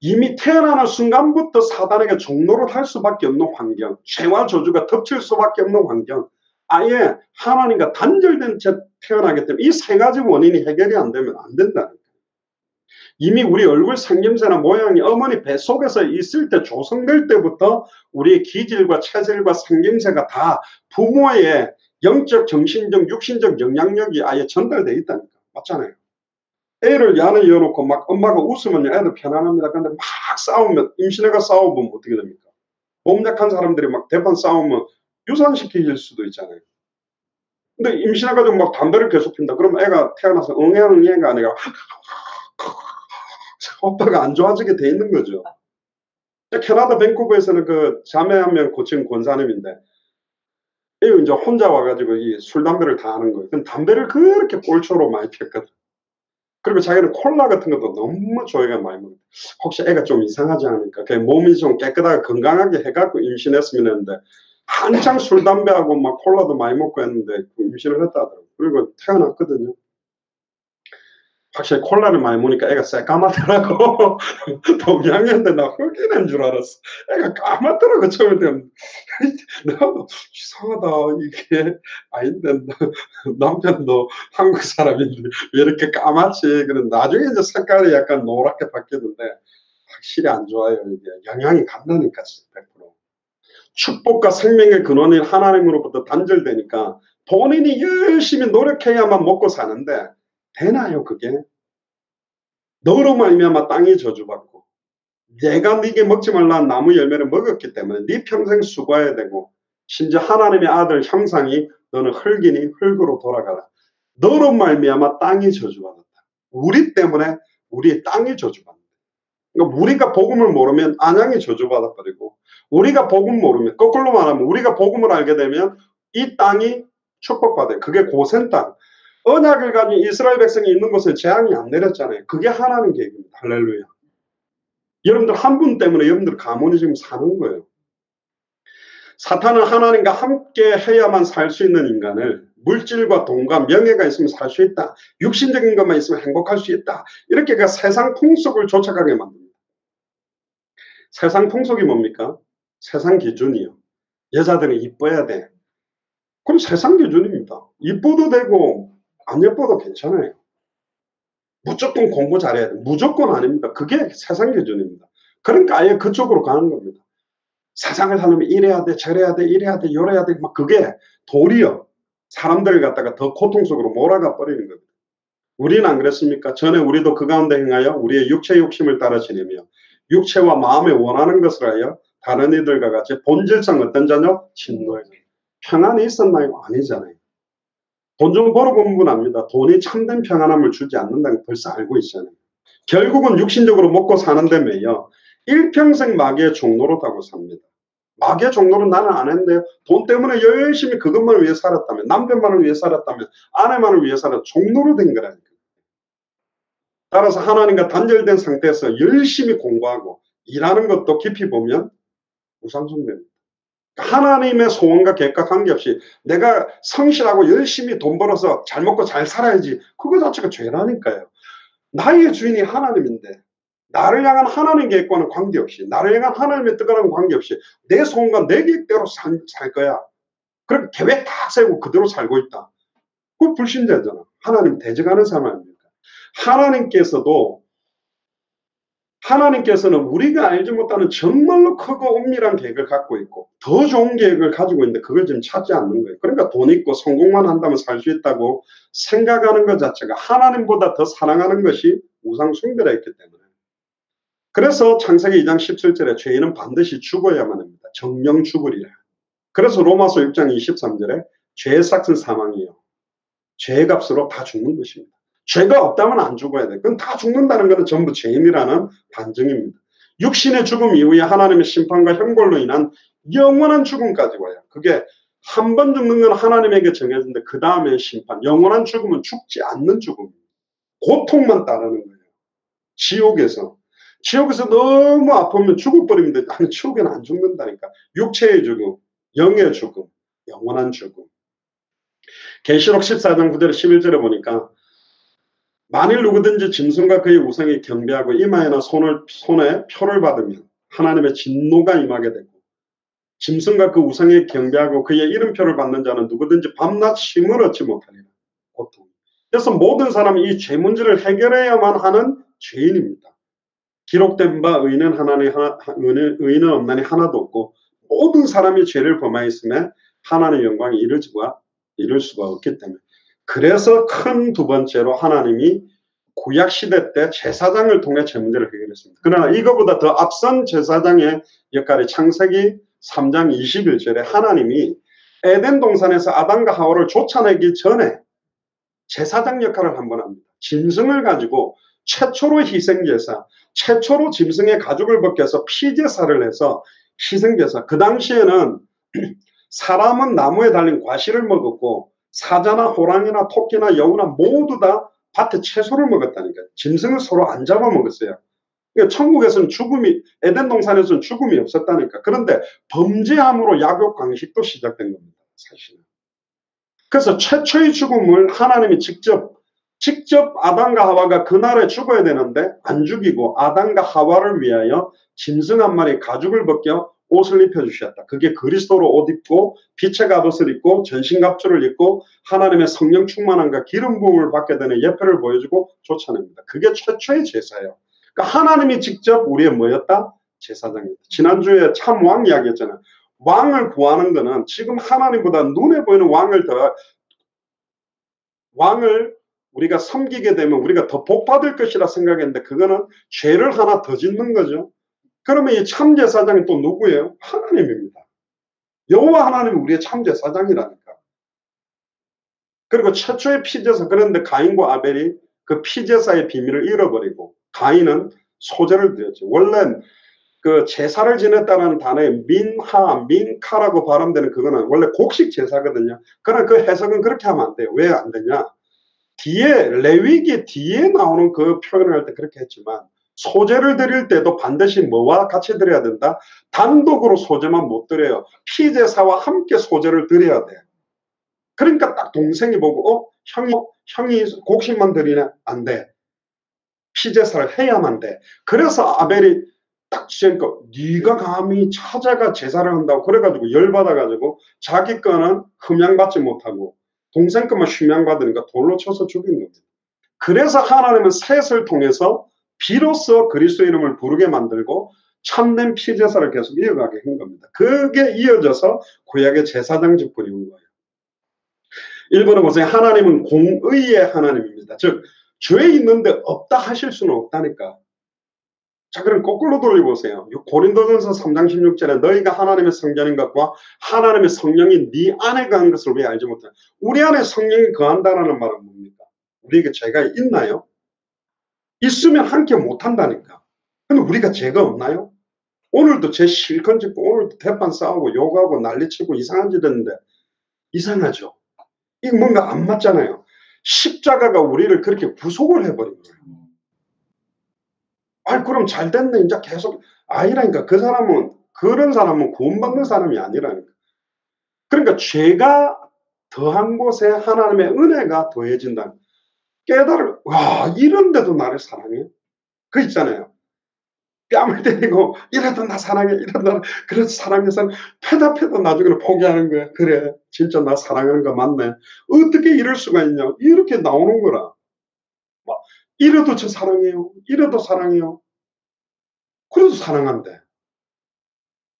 이미 태어나는 순간부터 사단에게 종노릇 할 수밖에 없는 환경, 죄와 저주가 덮칠 수밖에 없는 환경, 아예 하나님과 단절된 채 태어나기 때문에 이 세 가지 원인이 해결이 안 되면 안 된다는 거예요. 이미 우리 얼굴 생김새나 모양이 어머니 뱃속에서 있을 때, 조성될 때부터 우리의 기질과 체질과 생김새가 다 부모의 영적, 정신적, 육신적 영향력이 아예 전달되어 있다니까. 맞잖아요. 애를 안에 열어놓고 막 엄마가 웃으면 애들 편안합니다. 근데 막 싸우면, 임신해가 싸워보면 어떻게 됩니까? 몸 약한 사람들이 막 대판 싸우면 유산시킬 수도 있잖아요. 근데 임신해가지고 막 담배를 계속 핀다. 그럼 애가 태어나서 응애가 아니라 오빠가 안 좋아지게 돼 있는 거죠. 캐나다 밴쿠버에서는 그 자매 한 명 고친 권사님인데, 이 이제 혼자 와가지고 이 술 담배를 다 하는 거예요. 그럼 담배를 그렇게 꼴초로 많이 폈거든. 그리고 자기는 콜라 같은 것도 너무 좋아해가 많이 먹어요. 혹시 애가 좀 이상하지 않을까? 그냥 몸이 좀 깨끗하게 건강하게 해갖고 임신했으면 했는데, 한창 술 담배하고 막 콜라도 많이 먹고 했는데 임신을 했다 하더라고요. 그리고 태어났거든요. 확실히 콜라를 많이 먹으니까 애가 새까맣더라고. 동양인인데 나 흑인인 줄 알았어. 애가 까맣더라고 처음에 되면. 나도 이상하다 이게 아닌데 남편도 한국 사람인데 왜 이렇게 까맣지? 그런 나중에 이제 색깔이 약간 노랗게 바뀌는데 확실히 안 좋아요. 이게 영향이 간다니까 100%. 축복과 생명의 근원인 하나님으로부터 단절되니까 본인이 열심히 노력해야만 먹고 사는데 되나요 그게? 너로 말미암아 땅이 저주받고, 내가 네게 먹지 말라는 나무 열매를 먹었기 때문에 네 평생 수고해야 되고, 심지어 하나님의 아들 형상이 너는 흙이니 흙으로 돌아가라. 너로 말미암아 땅이 저주받았다. 우리 때문에 우리의 땅이 저주받는다. 그러니까 우리가 복음을 모르면 안양이 저주받아버리고, 우리가 복음 모르면, 거꾸로 말하면 우리가 복음을 알게 되면 이 땅이 축복받아요. 그게 고센 땅. 언약을 가진 이스라엘 백성이 있는 곳에 재앙이 안 내렸잖아요. 그게 하나님 계획입니다. 할렐루야. 여러분들 한 분 때문에 여러분들 가문이 지금 사는 거예요. 사탄은 하나님과 함께 해야만 살 수 있는 인간을 물질과 돈과 명예가 있으면 살 수 있다. 육신적인 것만 있으면 행복할 수 있다. 이렇게 그 세상 풍속을 쫓아가게 만듭니다. 세상 풍속이 뭡니까? 세상 기준이요. 여자들은 이뻐야 돼. 그럼 세상 기준입니다. 이뻐도 되고 안 예뻐도 괜찮아요. 무조건 공부 잘해야 돼. 무조건 아닙니다. 그게 세상 기준입니다. 그러니까 아예 그쪽으로 가는 겁니다. 세상을 살려면 이래야 돼, 저래야 돼, 이래야 돼, 요래야 돼. 막 그게 도리어 사람들을 갖다가 더 고통 속으로 몰아가 버리는 겁니다. 우리는 안 그랬습니까? 전에 우리도 그 가운데 행하여 우리의 육체 욕심을 따라 지내며 육체와 마음에 원하는 것을 하여 다른 이들과 같이 본질상 어떤 자녀? 진노의 자녀. 평안이 있었나요? 아니잖아요. 돈 좀 벌어본 분 압니다. 돈이 참된 평안함을 주지 않는다는 걸 벌써 알고 있잖아요. 결국은 육신적으로 먹고 사는데매요. 일평생 마귀의 종노릇하고 삽니다. 마귀의 종노릇 나는 안 했는데요. 돈 때문에 열심히 그것만을 위해 살았다면, 남편만을 위해 살았다면, 아내만을 위해 살았다면 종노릇인 거라니까요. 따라서 하나님과 단절된 상태에서 열심히 공부하고 일하는 것도 깊이 보면 우상숭배입니다. 하나님의 소원과 계획과 관계없이 내가 성실하고 열심히 돈 벌어서 잘 먹고 잘 살아야지, 그거 자체가 죄라니까요. 나의 주인이 하나님인데 나를 향한 하나님 계획과는 관계없이, 나를 향한 하나님의 뜻과는 관계없이 내 소원과 내 계획대로 살 거야. 그럼 계획 다 세우고 그대로 살고 있다. 그거 불신자잖아. 하나님 대적하는 사람 아닙니까? 하나님께서는 우리가 알지 못하는 정말로 크고 엄밀한 계획을 갖고 있고 더 좋은 계획을 가지고 있는데 그걸 지금 찾지 않는 거예요. 그러니까 돈 있고 성공만 한다면 살 수 있다고 생각하는 것 자체가 하나님보다 더 사랑하는 것이 우상 숭배라 했기 때문에. 그래서 창세기 2장 17절에 죄인은 반드시 죽어야만 합니다. 정령 죽으리라. 그래서 로마서 6장 23절에 죄의 삭은 사망이요, 죄의 값으로 다 죽는 것입니다. 죄가 없다면 안 죽어야 돼. 그건 다 죽는다는 것은 전부 죄인이라는 반증입니다. 육신의 죽음 이후에 하나님의 심판과 형벌로 인한 영원한 죽음까지 와요. 그게 한 번 죽는 건 하나님에게 정해졌는데 그 다음에 심판, 영원한 죽음은 죽지 않는 죽음입니다. 고통만 따르는 거예요. 지옥에서. 지옥에서 너무 아프면 죽어버리면 아니, 지옥에는 안 죽는다니까. 육체의 죽음, 영의 죽음, 영원한 죽음. 계시록 14장 9절 11절에 보니까 만일 누구든지 짐승과 그의 우상에 경배하고 이마에나 손에 표를 받으면 하나님의 진노가 임하게 되고 짐승과 그 우상에 경배하고 그의 이름표를 받는 자는 누구든지 밤낮 쉼을 얻지 못하리라. 고통. 그래서 모든 사람이 이 죄 문제를 해결해야만 하는 죄인입니다. 기록된 바 의인은 없나니 하나도 없고 모든 사람이 죄를 범하였음에 하나님의 영광이 이룰 수가 없기 때문에. 그래서 큰 두 번째로 하나님이 구약시대 때 제사장을 통해 죄 문제를 해결했습니다. 그러나 이거보다 더 앞선 제사장의 역할이 창세기 3장 21절에 하나님이 에덴 동산에서 아담과 하와를 쫓아내기 전에 제사장 역할을 한번 합니다. 짐승을 가지고 최초로 희생제사, 최초로 짐승의 가죽을 벗겨서 피제사를 해서 희생제사. 그 당시에는 사람은 나무에 달린 과실을 먹었고 사자나 호랑이나 토끼나 여우나 모두 다 밭에 채소를 먹었다니까요. 짐승을 서로 안 잡아먹었어요. 그러니까 천국에서는 에덴 동산에서는 죽음이 없었다니까. 그런데 범죄함으로 약욕 강식도 시작된 겁니다. 사실은. 그래서 최초의 죽음을 하나님이 직접 아담과 하와가 그날에 죽어야 되는데 안 죽이고 아담과 하와를 위하여 짐승 한 마리 가죽을 벗겨 옷을 입혀주셨다. 그게 그리스도로 옷 입고 빛의 갑옷을 입고 전신갑주를 입고 하나님의 성령 충만함과 기름 부음을 받게 되는 예표를 보여주고 쫓아냅니다. 그게 최초의 제사예요. 그러니까 하나님이 직접 우리의 뭐였다? 제사장이었다. 지난주에 참 왕 이야기했잖아요. 왕을 구하는 거는 지금 하나님보다 눈에 보이는 왕을 우리가 섬기게 되면 우리가 더 복받을 것이라 생각했는데 그거는 죄를 하나 더 짓는 거죠. 그러면 이 참제사장이 또 누구예요? 하나님입니다. 여호와 하나님이 우리의 참제사장이라니까. 그리고 최초의 피제사, 그런데 가인과 아벨이 그 피제사의 비밀을 잃어버리고 가인은 소제를 드렸죠. 원래 그 제사를 지냈다는 단어에 민카라고 발음되는 그거는 원래 곡식 제사거든요. 그러나 그 해석은 그렇게 하면 안 돼요. 왜 안 되냐? 레위기 뒤에 나오는 그 표현을 할 때 그렇게 했지만 소제를 드릴 때도 반드시 뭐와 같이 드려야 된다? 단독으로 소제만 못 드려요. 피제사와 함께 소제를 드려야 돼. 그러니까 딱 동생이 보고 형이 곡식만 드리네? 안 돼. 피제사를 해야만 돼. 그래서 아벨이 딱 지니까 네가 감히 찾아가 제사를 한다고 그래가지고 열받아가지고 자기 거는 흠양받지 못하고 동생 거만 흉양받으니까 돌로 쳐서 죽인 겁니다. 그래서 하나님은 셋을 통해서 비로소 그리스도 이름을 부르게 만들고 참된 피제사를 계속 이어가게 한 겁니다. 그게 이어져서 구약의 제사장 직분이 온 거예요. 1번에 보세요. 하나님은 공의의 하나님입니다. 즉 죄 있는데 없다 하실 수는 없다니까. 자, 그럼 거꾸로 돌려보세요. 고린도전서 3장 16절에 너희가 하나님의 성전인 것과 하나님의 성령이 네 안에 거한 것을 왜 알지 못하냐. 우리 안에 성령이 거한다는 말은 뭡니까? 우리에게 죄가 있나요? 있으면 함께 못한다니까. 근데 우리가 죄가 없나요? 오늘도 죄 실컷 짓고 오늘도 대판 싸우고 욕하고 난리치고 이상한 짓 했는데 이상하죠? 이거 뭔가 안 맞잖아요. 십자가가 우리를 그렇게 구속을 해버린 거예요. 아니 그럼 잘 됐네 이제 계속 아니라니까. 그런 사람은 구원받는 사람이 아니라니까. 그러니까 죄가 더한 곳에 하나님의 은혜가 더해진다. 와 이런데도 나를 사랑해? 그 있잖아요. 뺨을 때리고 이래도 나 사랑해 이래도 그래서 사랑해서 패도 나중에는 포기하는 거야. 그래 진짜 나 사랑하는 거 맞네. 어떻게 이럴 수가 있냐. 이렇게 나오는 거라. 막 이래도 저 사랑해요. 이래도 사랑해요. 그래도 사랑한대.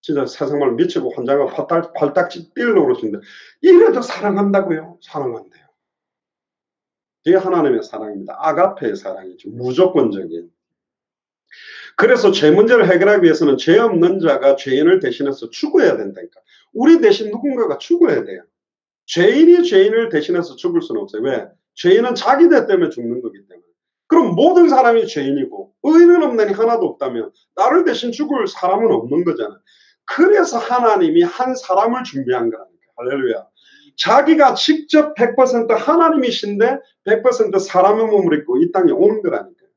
진짜 세상말 미치고 환장하고 팔딱지 뛰려고 그러시는데 이래도 사랑한다고요? 사랑한대요. 이게 하나님의 사랑입니다. 아가페의 사랑이죠. 무조건적인. 그래서 죄 문제를 해결하기 위해서는 죄 없는 자가 죄인을 대신해서 죽어야 된다니까. 우리 대신 누군가가 죽어야 돼요. 죄인이 죄인을 대신해서 죽을 수는 없어요. 왜? 죄인은 자기 죄 때문에 죽는 거기 때문에. 그럼 모든 사람이 죄인이고 의인은 없나니 하나도 없다면 나를 대신 죽을 사람은 없는 거잖아요. 그래서 하나님이 한 사람을 준비한 거라니까. 할렐루야. 자기가 직접 100% 하나님이신데 100% 사람의 몸을 입고 이 땅에 오는 거라니까요.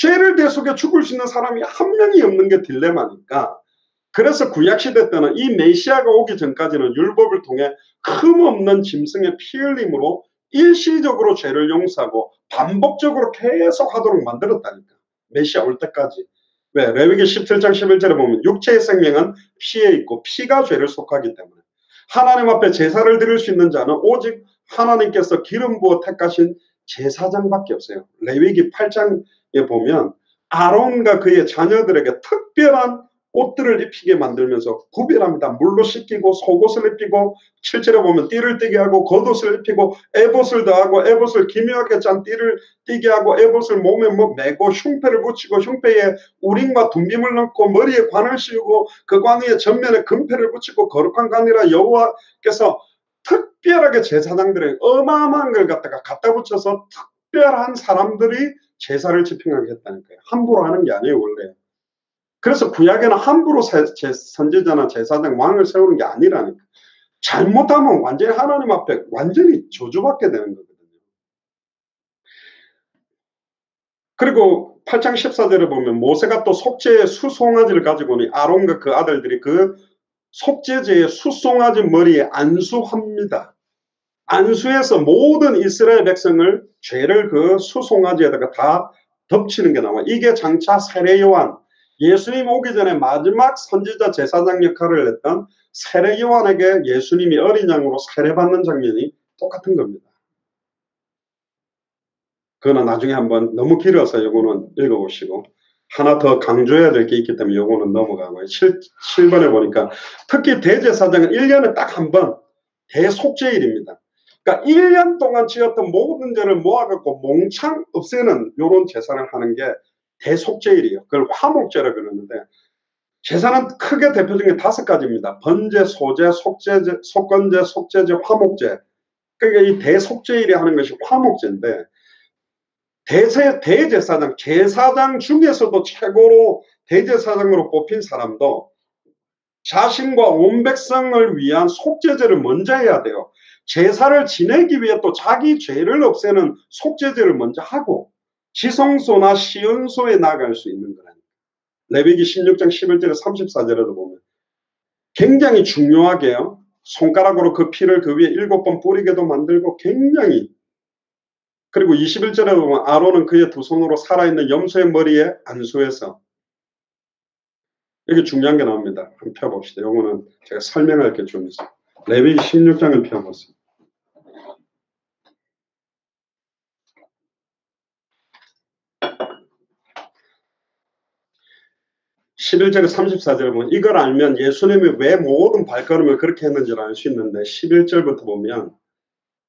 죄를 대속해 죽을 수 있는 사람이 한 명이 없는 게 딜레마니까. 그래서 구약시대 때는 이 메시아가 오기 전까지는 율법을 통해 흠없는 짐승의 피 흘림으로 일시적으로 죄를 용서하고 반복적으로 계속 하도록 만들었다니까. 메시아 올 때까지. 왜? 레위기 17장 11절에 보면 육체의 생명은 피에 있고 피가 죄를 속하기 때문에 하나님 앞에 제사를 드릴 수 있는 자는 오직 하나님께서 기름 부어 택하신 제사장밖에 없어요. 레위기 8장에 보면 아론과 그의 자녀들에게 특별한 옷들을 입히게 만들면서 구별합니다. 물로 씻기고 속옷을 입히고 7절에 보면 띠를 띠게 하고 겉옷을 입히고 에봇을 더하고 에봇을 기묘하게 짠 띠를 띠게 하고 에봇을 몸에 매고 흉패를 붙이고 흉패에 우림과 둠빔을 넣고 머리에 관을 씌우고 그 관 위에 전면에 금패를 붙이고 거룩한 관이라 여호와께서 특별하게 제사장들에게 어마어마한 걸 갖다 붙여서 특별한 사람들이 제사를 집행하게 했다는 거예요. 함부로 하는 게 아니에요 원래. 그래서 구약에는 함부로 선지자나 제사장 왕을 세우는 게 아니라니까. 잘못하면 완전히 하나님 앞에 완전히 저주받게 되는 거거든요. 그리고 8장 14절에 보면 모세가 또 속죄의 수송아지를 가지고 오니 아론과 그 아들들이 그 속죄제의 수송아지 머리에 안수합니다. 안수해서 모든 이스라엘 백성을 죄를 그 수송아지에다가 다 덮치는 게 나와. 이게 장차 세례 요한, 예수님 오기 전에 마지막 선지자 제사장 역할을 했던 세례 요한에게 예수님이 어린 양으로 세례받는 장면이 똑같은 겁니다. 그거는 나중에 한번 너무 길어서 요거는 읽어보시고 하나 더 강조해야 될 게 있기 때문에 요거는 넘어가고요. 7번에 보니까 특히 대제사장은 1년에 딱 한 번 대속죄일입니다. 그러니까 1년 동안 지었던 모든 죄를 모아갖고 몽창 없애는 요런 제사를 하는 게 대속죄일이에요. 그걸 화목제라 그러는데 제사는 크게 대표적인 5가지입니다. 번제, 소제, 속죄제, 속건제, 속죄제, 화목제. 그러니까 이 대속죄일이 하는 것이 화목제인데 대제사장, 제사장 중에서도 최고로 대제사장으로 뽑힌 사람도 자신과 온 백성을 위한 속죄제를 먼저 해야 돼요. 제사를 지내기 위해 또 자기 죄를 없애는 속죄제를 먼저 하고 지성소나 시은소에 나갈 수 있는 거라니까. 레위기 16장 11절에 34절에도 보면 굉장히 중요하게요. 손가락으로 그 피를 그 위에 7번 뿌리게도 만들고 굉장히. 그리고 21절에 보면 아론은 그의 두 손으로 살아있는 염소의 머리에 안수해서 여기 중요한 게 나옵니다. 한번 펴봅시다. 요거는 제가 설명할 게 좀 있어요. 레위기 16장을 펴보세요. 11절에 34절에 보면 이걸 알면 예수님이 왜 모든 발걸음을 그렇게 했는지를 알 수 있는데 11절부터 보면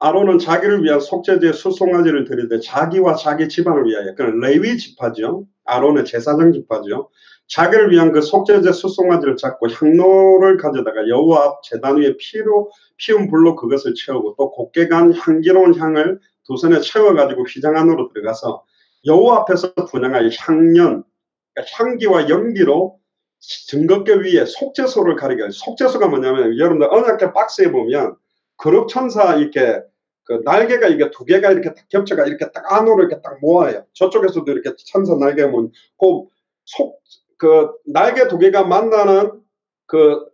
아론은 자기를 위한 속죄제의 수송아지를 드리되 자기와 자기 집안을 위하여, 그건 레위 지파죠. 아론의 제사장 지파죠. 자기를 위한 그 속죄제 수송아지를 잡고 향로를 가져다가 여호와 앞 제단 위에 피운 불로 그것을 채우고 또 곱게 간 향기로운 향을 두 손에 채워가지고 휘장 안으로 들어가서 여호와 앞에서 분향할 향년, 그러니까 향기와 연기로 증거궤 위에 속죄소를 가리게 해요. 속죄소가 뭐냐면 여러분들 언약궤 박스에 보면 그룹천사 이렇게 그 날개가 이게 2개가 이렇게 딱 겹쳐가 이렇게 딱 안으로 이렇게 딱 모아요. 저쪽에서도 이렇게 천사 날개 보면 그 날개 2개가 만나는 그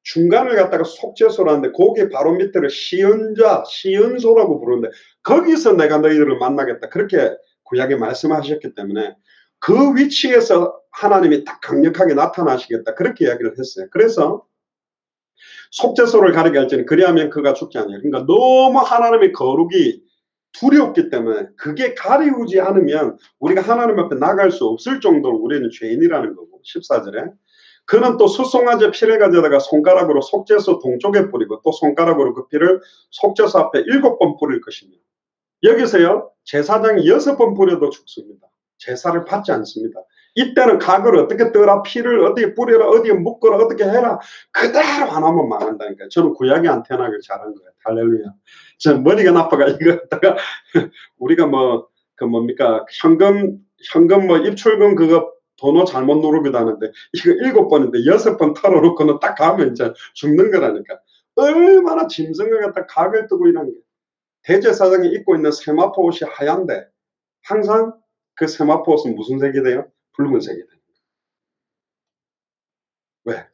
중간을 갖다가 속죄소라는데 거기 바로 밑에를 시은소라고 부르는데 거기서 내가 너희들을 만나겠다. 그렇게 구약에 말씀하셨기 때문에 그 위치에서 하나님이 딱 강력하게 나타나시겠다. 그렇게 이야기를 했어요. 그래서 속죄소를 가리게 할 때는 그리하면 그가 죽지 않아요. 그러니까 너무 하나님의 거룩이 두렵기 때문에 그게 가리우지 않으면 우리가 하나님 앞에 나갈 수 없을 정도로 우리는 죄인이라는 거고 14절에 그는 또 수송아지 피를 가져다가 손가락으로 속죄소 동쪽에 뿌리고 또 손가락으로 그 피를 속죄소 앞에 7번 뿌릴 것입니다. 여기서요 제사장이 6번 뿌려도 죽습니다. 제사를 받지 않습니다. 이때는 각을 어떻게 떠라, 피를 어디에 뿌려라, 어디에 묶어라, 어떻게 해라. 그대로 하나만 망한다니까요. 저는 구약이 안 태어나길 잘한 거예요. 할렐루야. 저는 머리가 나빠가 이거 갖다가 우리가 뭡니까 현금 입출금 그거 번호 잘못 누르기도 하는데 이거 7번인데 6번 털어놓고는 딱 가면 이제 죽는 거라니까. 얼마나 짐승을 갖다 각을 뜨고 이런 게. 대제사장이 입고 있는 세마포 옷이 하얀데 항상 그 세마포옷은 무슨 색이 돼요? 붉은색이 돼요. 왜?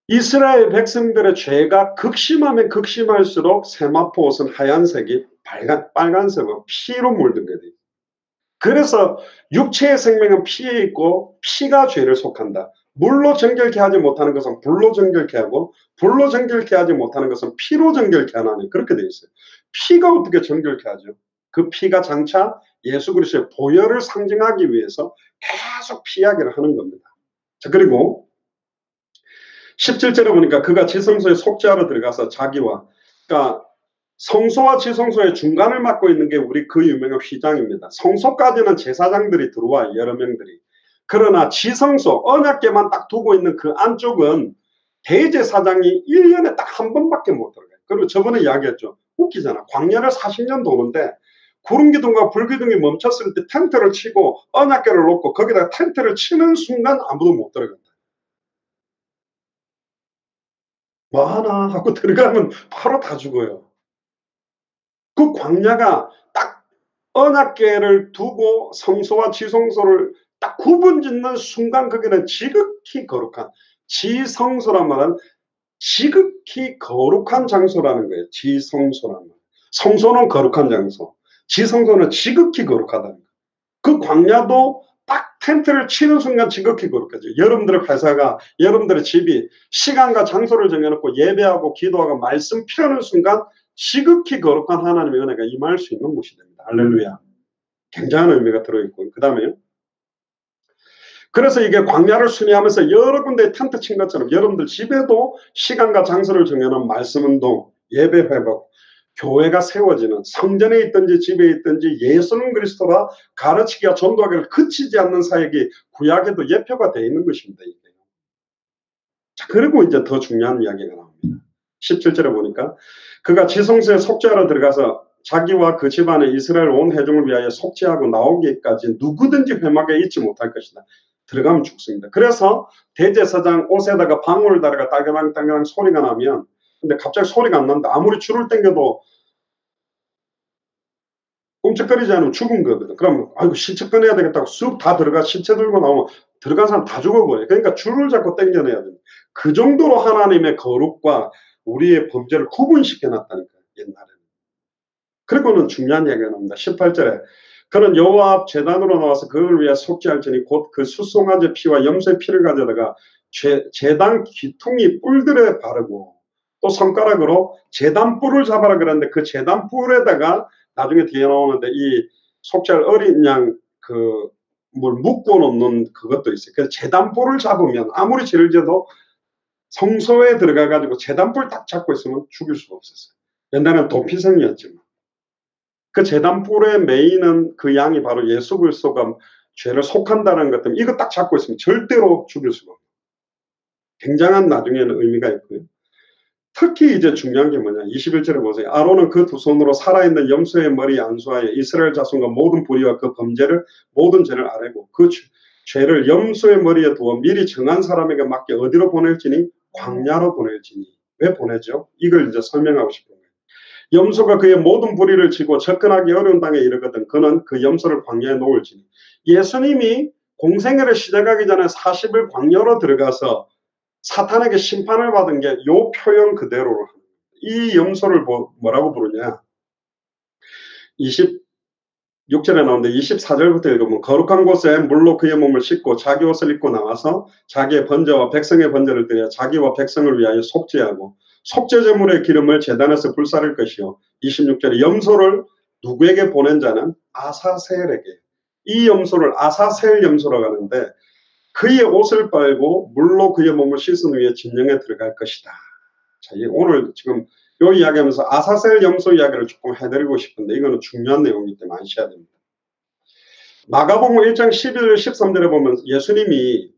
이스라엘 백성들의 죄가 극심하면 극심할수록 세마포옷은 하얀색이 빨간색으로 피로 물든 거예요. 그래서 육체의 생명은 피에 있고 피가 죄를 속한다. 물로 정결케 하지 못하는 것은 불로 정결케 하고 불로 정결케 하지 못하는 것은 피로 정결케 하나니 그렇게 되어 있어요. 피가 어떻게 정결케 하죠? 그 피가 장차 예수 그리스도의 보혈을 상징하기 위해서 계속 피 이야기를 하는 겁니다. 자, 그리고 17절에 보니까 그가 지성소에 속죄하러 들어가서 자기와, 그러니까 성소와 지성소의 중간을 맡고 있는 게 우리 그 유명한 휘장입니다. 성소까지는 제사장들이 들어와, 여러 명들이. 그러나 지성소, 언약궤만 딱 두고 있는 그 안쪽은 대제사장이 1년에 딱 한 번밖에 못 들어가요. 그리고 저번에 이야기했죠. 웃기잖아. 광야를 40년 도는데 구름기둥과 불기둥이 멈췄을 때 텐트를 치고 언약궤를 놓고 거기다가 텐트를 치는 순간 아무도 못 들어간다. 뭐 하나 하고 들어가면 바로 다 죽어요. 그 광야가 딱 언약궤를 두고 성소와 지성소를 딱 구분짓는 순간 거기는 지극히 거룩한, 지성소란 말은 지극히 거룩한 장소라는 거예요. 지성소란 말. 성소는 거룩한 장소, 지성소는 지극히 거룩하다는 거예요. 그 광야도 딱 텐트를 치는 순간 지극히 거룩하죠. 여러분들의 회사가, 여러분들의 집이 시간과 장소를 정해놓고 예배하고 기도하고 말씀 피하는 순간 지극히 거룩한 하나님의 은혜가 임할 수 있는 곳이 됩니다. 할렐루야. 굉장한 의미가 들어있고, 그 다음에요. 그래서 이게 광야를 순회하면서 여러 군데 텐트 친 것처럼 여러분들 집에도 시간과 장소를 정해놓은 말씀 운동, 예배 회복, 교회가 세워지는, 성전에 있든지 집에 있든지 예수는 그리스도라 가르치기와 전도하기를 그치지 않는 사역이 구약에도 예표가 되어 있는 것입니다. 이게. 자, 그리고 이제 더 중요한 이야기가 나옵니다. 17절에 보니까 그가 지성소에 속죄하러 들어가서 자기와 그 집안의 이스라엘 온 회중을 위하여 속죄하고 나오기까지 누구든지 회막에 있지 못할 것이다. 들어가면 죽습니다. 그래서 대제사장 옷에다가 방울을 달아가 딸그랑딸그랑 소리가 나면, 근데 갑자기 소리가 안 난다. 아무리 줄을 당겨도 꼼짝거리지 않으면 죽은 거거든. 그럼 아이고 시체 꺼내야 되겠다고 쑥 다 들어가, 시체 들고 나오면 들어간 사람 다 죽어버려요. 그러니까 줄을 잡고 당겨내야 됩니다. 그 정도로 하나님의 거룩과 우리의 범죄를 구분시켜 놨다니까요. 옛날에는. 그리고는 중요한 이야기가 나옵니다. 18절에 그는 여호와 앞 제단으로 나와서 그를 위해 속죄할지니 곧 그 수송아지 피와 염소의 피를 가져다가 제단 귀퉁이 뿔들에 바르고 또 손가락으로 제단 뿔을 잡아라 그랬는데 그 제단 뿔에다가 나중에 뒤에 나오는데 이 속죄할 어린 양 뭘 묶어 놓는 그것도 있어요. 그래서 제단 뿔을 잡으면 아무리 죄를 져도 성소에 들어가 가지고 제단 뿔 딱 잡고 있으면 죽일 수가 없었어요. 옛날에는 도피성이었지만. 그 제단 뿔의 메인은 그 양이 바로 예수 그리스도가 죄를 속한다는 것 때문에 이거 딱 잡고 있으면 절대로 죽일 수가 없어요. 굉장한 나중에는 의미가 있고요. 특히 이제 중요한 게 뭐냐. 21절에 보세요. 아론은 그 두 손으로 살아있는 염소의 머리에 안수하여 이스라엘 자손과 모든 불의와 그 범죄를, 모든 죄를 아뢰고 그 죄를 염소의 머리에 두어 미리 정한 사람에게 맡겨 어디로 보낼지니 광야로 보낼지니. 왜 보내죠? 이걸 이제 설명하고 싶은 거예요. 염소가 그의 모든 불의를 지고 접근하기 어려운 땅에 이르거든 그는 그 염소를 광야에 놓을지니. 예수님이 공생애를 시작하기 전에 40일 광야로 들어가서 사탄에게 심판을 받은 게 요 표현 그대로로 이 염소를 뭐라고 부르냐. 26절에 나오는데 24절부터 읽으면 거룩한 곳에 물로 그의 몸을 씻고 자기 옷을 입고 나와서 자기의 번제와 백성의 번제를 드려 자기와 백성을 위하여 속죄하고 속죄제물의 기름을 제단에서 불사를 것이요. 26절에 염소를 누구에게 보낸 자는 아사셀에게. 이 염소를 아사셀 염소라고 하는데 그의 옷을 빨고 물로 그의 몸을 씻은 후에 진영에 들어갈 것이다. 자, 오늘 지금 요 이야기하면서 아사셀 염소 이야기를 조금 해드리고 싶은데 이거는 중요한 내용이기 때문에 아셔야 됩니다. 마가복음 1장 11절 13절에 보면 예수님이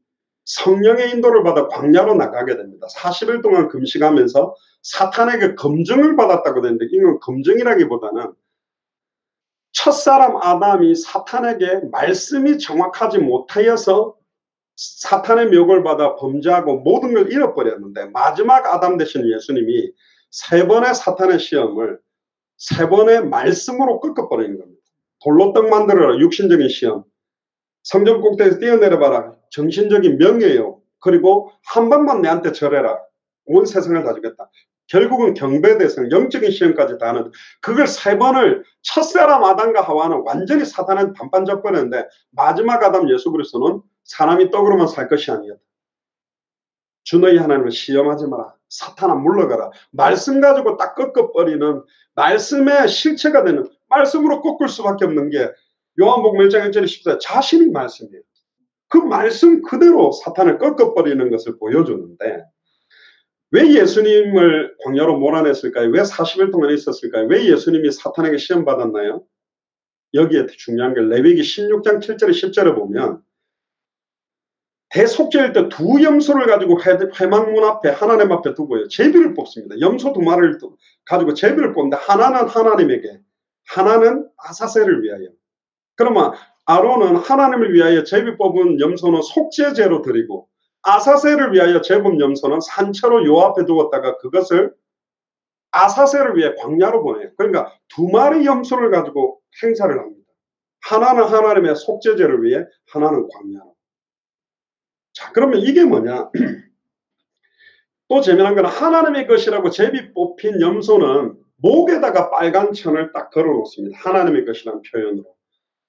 성령의 인도를 받아 광야로 나가게 됩니다. 40일 동안 금식하면서 사탄에게 검증을 받았다고 되는데 이건 검증이라기보다는 첫사람 아담이 사탄에게 말씀이 정확하지 못하여서 사탄의 묘를 받아 범죄하고 모든 걸 잃어버렸는데 마지막 아담 되신 예수님이 세 번의 사탄의 시험을 세 번의 말씀으로 꺾어버리는 겁니다. 돌로 떡 만들어라. 육신적인 시험. 성전 꼭대기에서 뛰어내려봐라. 정신적인 명예요. 그리고 한 번만 내한테 절해라. 온 세상을 다 주겠다. 결국은 경배대상, 영적인 시험까지 다 하는, 그걸 3번을 첫사람 아담과 하와는 완전히 사탄은 반반 져버렸는데, 마지막 아담 예수 그리스도는 사람이 떡으로만 살 것이 아니었다. 주 너희 하나님을 시험하지 마라. 사탄아 물러가라. 말씀 가지고 딱 꺾어버리는, 말씀의 실체가 되는, 말씀으로 꺾을 수밖에 없는 게 요한복음 1장 1절에 14절 자신이 말씀이에요. 그 말씀 그대로 사탄을 꺾어버리는 것을 보여주는데, 왜 예수님을 광야로 몰아냈을까요? 왜 40일 동안 있었을까요? 왜 예수님이 사탄에게 시험받았나요? 여기에 중요한 게 레위기 16장 7절에 10절에 보면 대속죄일 때 2염소를 가지고 회막문 앞에 하나님 앞에 두고요. 제비를 뽑습니다. 염소 2마리를 가지고 제비를 뽑는데 하나는 하나님에게, 하나는 아사셀을 위하여. 그러면 아론은 하나님을 위하여 제비 뽑은 염소는 속죄제로 드리고, 아사셀을 위하여 제법 염소는 산채로 요 앞에 두었다가 그것을 아사셀을 위해 광야로 보내요. 그러니까 2마리 염소를 가지고 행사를 합니다. 하나는 하나님의 속죄제를 위해, 하나는 광야로. 자, 그러면 이게 뭐냐? 또 재미난 건 하나님의 것이라고 제비 뽑힌 염소는 목에다가 빨간 천을 딱 걸어 놓습니다. 하나님의 것이라는 표현으로.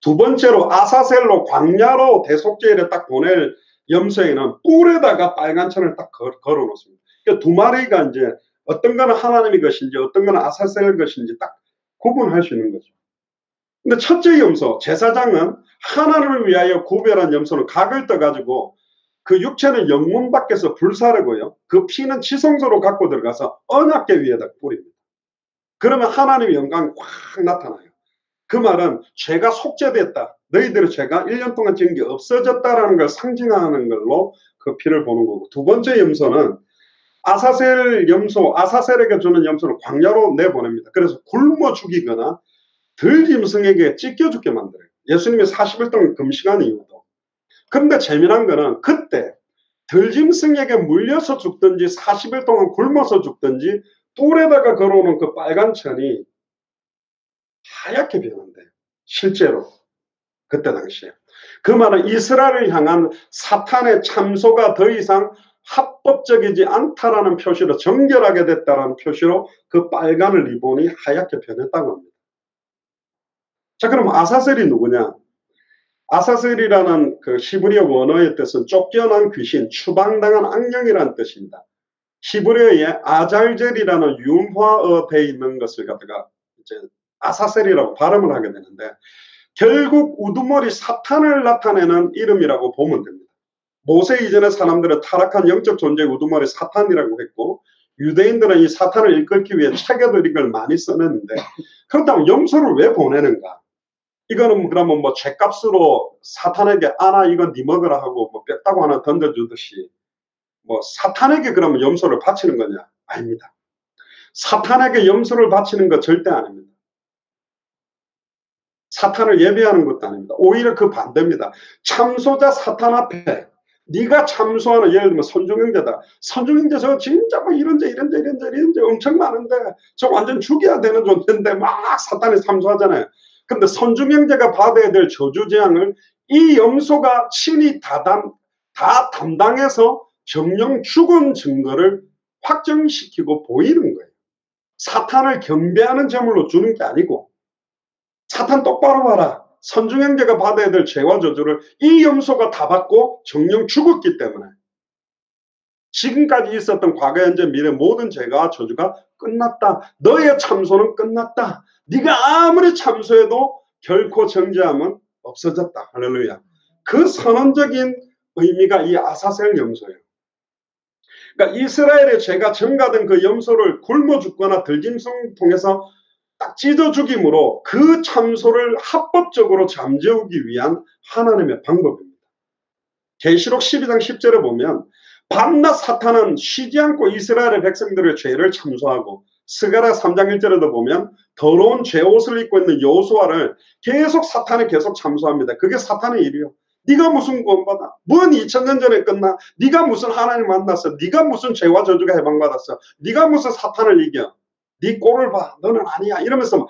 두 번째로 아사셀로 광야로 대속죄일에 딱 보낼 염소에는 뿔에다가 빨간 천을 딱 걸어 놓습니다. 그러니까 2마리가 이제 어떤 거는 하나님의 것인지 어떤 거는 아사셀 것인지 딱 구분할 수 있는 거죠. 근데 첫째 염소, 제사장은 하나님을 위하여 구별한 염소는 각을 떠가지고 그 육체는 영문 밖에서 불사르고요. 그 피는 지성소로 갖고 들어가서 언약궤 위에다 뿌립니다. 그러면 하나님의 영광이 확 나타나요. 그 말은 죄가 속죄됐다. 너희들의 죄가 1년 동안 지은 게 없어졌다라는 걸 상징하는 걸로 그 피를 보는 거고, 두 번째 염소는 아사셀 염소, 아사셀에게 주는 염소를 광야로 내보냅니다. 그래서 굶어 죽이거나 들짐승에게 찢겨 죽게 만들어요. 예수님이 40일 동안 금식한 이유도. 그런데 재미난 거는 그때 들짐승에게 물려서 죽든지 40일 동안 굶어서 죽든지 뿔에다가 걸어오는 그 빨간 천이 하얗게 변한대요. 실제로 그때 당시에. 그 말은 이스라엘을 향한 사탄의 참소가 더 이상 합법적이지 않다라는 표시로, 정결하게 됐다라는 표시로 그 빨간 리본이 하얗게 변했다고 합니다. 자, 그럼 아사셀이 누구냐? 아사셀이라는 그 히브리어 원어의 뜻은 쫓겨난 귀신, 추방당한 악령이라는 뜻입니다. 히브리어에 아잘젤이라는 윰화어 돼 있는 것을 갖다가 이제 아사셀이라고 발음을 하게 되는데, 결국 우두머리 사탄을 나타내는 이름이라고 보면 됩니다. 모세 이전의 사람들은 타락한 영적 존재의 우두머리 사탄이라고 했고, 유대인들은 이 사탄을 이끌기 위해 책에도 이걸 많이 써냈는데, 그렇다면 염소를 왜 보내는가? 이거는 그러면 뭐 죗값으로 사탄에게 아나 이건 네 먹으라 하고 뭐 뺐다고 하나 던져주듯이 뭐 사탄에게 그러면 염소를 바치는 거냐? 아닙니다. 사탄에게 염소를 바치는 거 절대 아닙니다. 사탄을 예배하는 것도 아닙니다. 오히려 그 반대입니다. 참소자 사탄 앞에 네가 참소하는, 예를 들면 선중형제다. 선중형제 저 진짜 뭐 이런데 엄청 많은데 저 완전 죽여야 되는 존재인데 막 사탄이 참소하잖아요. 근데 선중형제가 받아야 될 저주재앙을 이 염소가 친히 다 담당해서 정령 죽은 증거를 확정시키고 보이는 거예요. 사탄을 경배하는 제물로 주는 게 아니고, 사탄 똑바로 봐라. 선중형제가 받아야 될 죄와 저주를 이 염소가 다 받고 정령 죽었기 때문에 지금까지 있었던 과거, 현재, 미래 모든 죄가 저주가 끝났다. 너의 참소는 끝났다. 네가 아무리 참소해도 결코 정죄함은 없어졌다. 할렐루야. 그 선언적인 의미가 이 아사셀 염소예요. 그러니까 이스라엘의 죄가 전가된 그 염소를 굶어 죽거나 들짐승 통해서 딱 찢어 죽임으로 그 참소를 합법적으로 잠재우기 위한 하나님의 방법입니다. 계시록 12장 10절에 보면 밤낮 사탄은 쉬지 않고 이스라엘의 백성들의 죄를 참소하고, 스가랴 3장 1절에도 보면 더러운 죄옷을 입고 있는 여호수아를 계속 사탄이 계속 참소합니다. 그게 사탄의 일이요. 네가 무슨 구원받아? 뭔 2000년 전에 끝나? 네가 무슨 하나님 만났어? 네가 무슨 죄와 저주가 해방받았어? 네가 무슨 사탄을 이겨? 네 꼴을 봐. 너는 아니야. 이러면서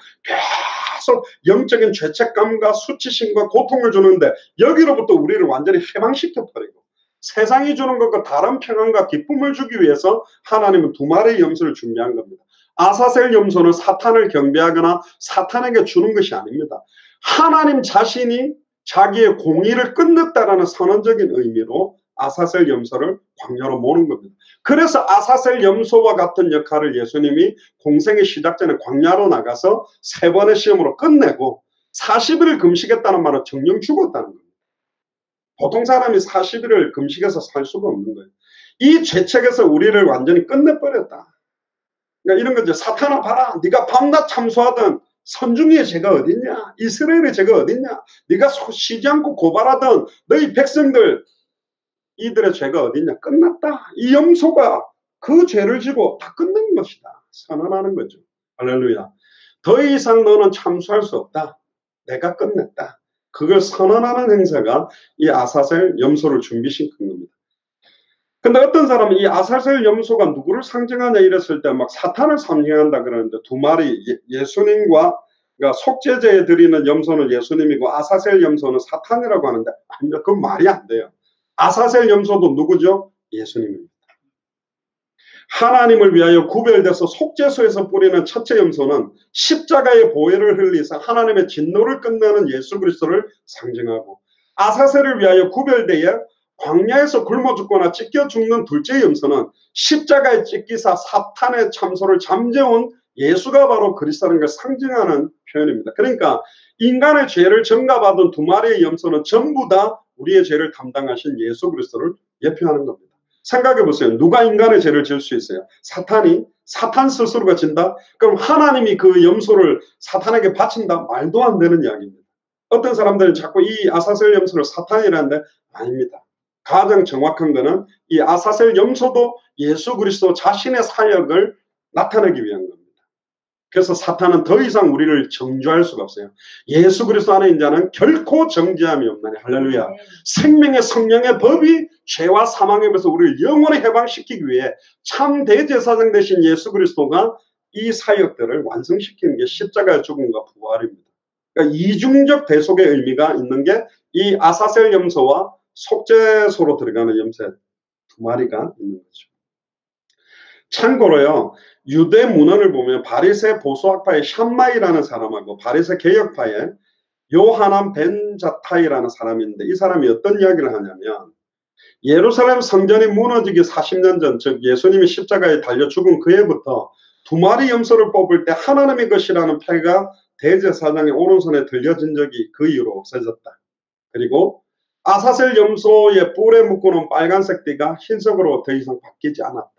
계속 영적인 죄책감과 수치심과 고통을 주는데 여기로부터 우리를 완전히 해방시켜버리고 세상이 주는 것과 다른 평안과 기쁨을 주기 위해서 하나님은 두 마리의 염소를 준비한 겁니다. 아사셀 염소는 사탄을 경배하거나 사탄에게 주는 것이 아닙니다. 하나님 자신이 자기의 공의를 끝냈다라는 선언적인 의미로 아사셀 염소를 광야로 모는 겁니다. 그래서 아사셀 염소와 같은 역할을 예수님이 공생의 시작 전에 광야로 나가서 3번의 시험으로 끝내고 40일을 금식했다는 말은 정령 죽었다는 겁니다. 보통 사람이 40일을 금식해서 살 수가 없는 거예요. 이 죄책에서 우리를 완전히 끝내버렸다. 그러니까 이런 거죠. 사탄아 봐라. 네가 밤낮 참소하던 선중이의 죄가 어딨냐? 이스라엘의 죄가 어딨냐? 네가 쉬지 않고 고발하던 너희 백성들 이들의 죄가 어딨냐? 끝났다. 이 염소가 그 죄를 지고 다 끝낸 것이다. 선언하는 거죠. 할렐루야. 더 이상 너는 참수할 수 없다. 내가 끝냈다. 그걸 선언하는 행사가 이 아사셀 염소를 준비시킨 겁니다. 근데 어떤 사람은 이 아사셀 염소가 누구를 상징하냐 이랬을 때 막 사탄을 상징한다 그러는데 두 마리 예수님과 그러니까 속죄제에 드리는 염소는 예수님이고 아사셀 염소는 사탄이라고 하는데 아니요, 그건 말이 안 돼요. 아사셀 염소도 누구죠? 예수님입니다. 하나님을 위하여 구별돼서 속죄소에서 뿌리는 첫째 염소는 십자가의 보혈을 흘리서 하나님의 진노를 끝내는 예수 그리스도를 상징하고 아사셀을 위하여 구별되어 광야에서 굶어 죽거나 찢겨 죽는 둘째 염소는 십자가에 찢기사 사탄의 참소를 잠재운 예수가 바로 그리스도라는 걸 상징하는 표현입니다. 그러니까 인간의 죄를 전가받은 두 마리의 염소는 전부 다 우리의 죄를 담당하신 예수 그리스도를 예표하는 겁니다. 생각해 보세요. 누가 인간의 죄를 질 수 있어요? 사탄이? 사탄 스스로가 진다? 그럼 하나님이 그 염소를 사탄에게 바친다? 말도 안 되는 이야기입니다. 어떤 사람들은 자꾸 이 아사셀 염소를 사탄이라는데 아닙니다. 가장 정확한 거는 이 아사셀 염소도 예수 그리스도 자신의 사역을 나타내기 위한 겁니다. 그래서 사탄은 더 이상 우리를 정죄할 수가 없어요. 예수 그리스도 안에 있는 자는 결코 정죄함이 없나니 할렐루야. 생명의 성령의 법이 죄와 사망에서 우리를 영원히 해방시키기 위해 참 대제사장 되신 예수 그리스도가 이 사역들을 완성시키는 게 십자가의 죽음과 부활입니다. 그러니까 이중적 대속의 의미가 있는 게 이 아사셀 염소와 속죄소로 들어가는 염소 두 마리가 있는 거죠. 참고로요. 유대 문헌을 보면 바리새 보수학파의 샴마이라는 사람하고 바리새 개혁파의 요하난 벤 자타이라는 사람이 있는데 이 사람이 어떤 이야기를 하냐면 예루살렘 성전이 무너지기 40년 전, 즉 예수님이 십자가에 달려 죽은 그 해부터 두 마리 염소를 뽑을 때 하나님의 것이라는 패가 대제사장의 오른손에 들려진 적이 그 이후로 없어졌다. 그리고 아사셀 염소의 뿔에 묶어놓은 빨간색 띠가 흰색으로 더 이상 바뀌지 않았다.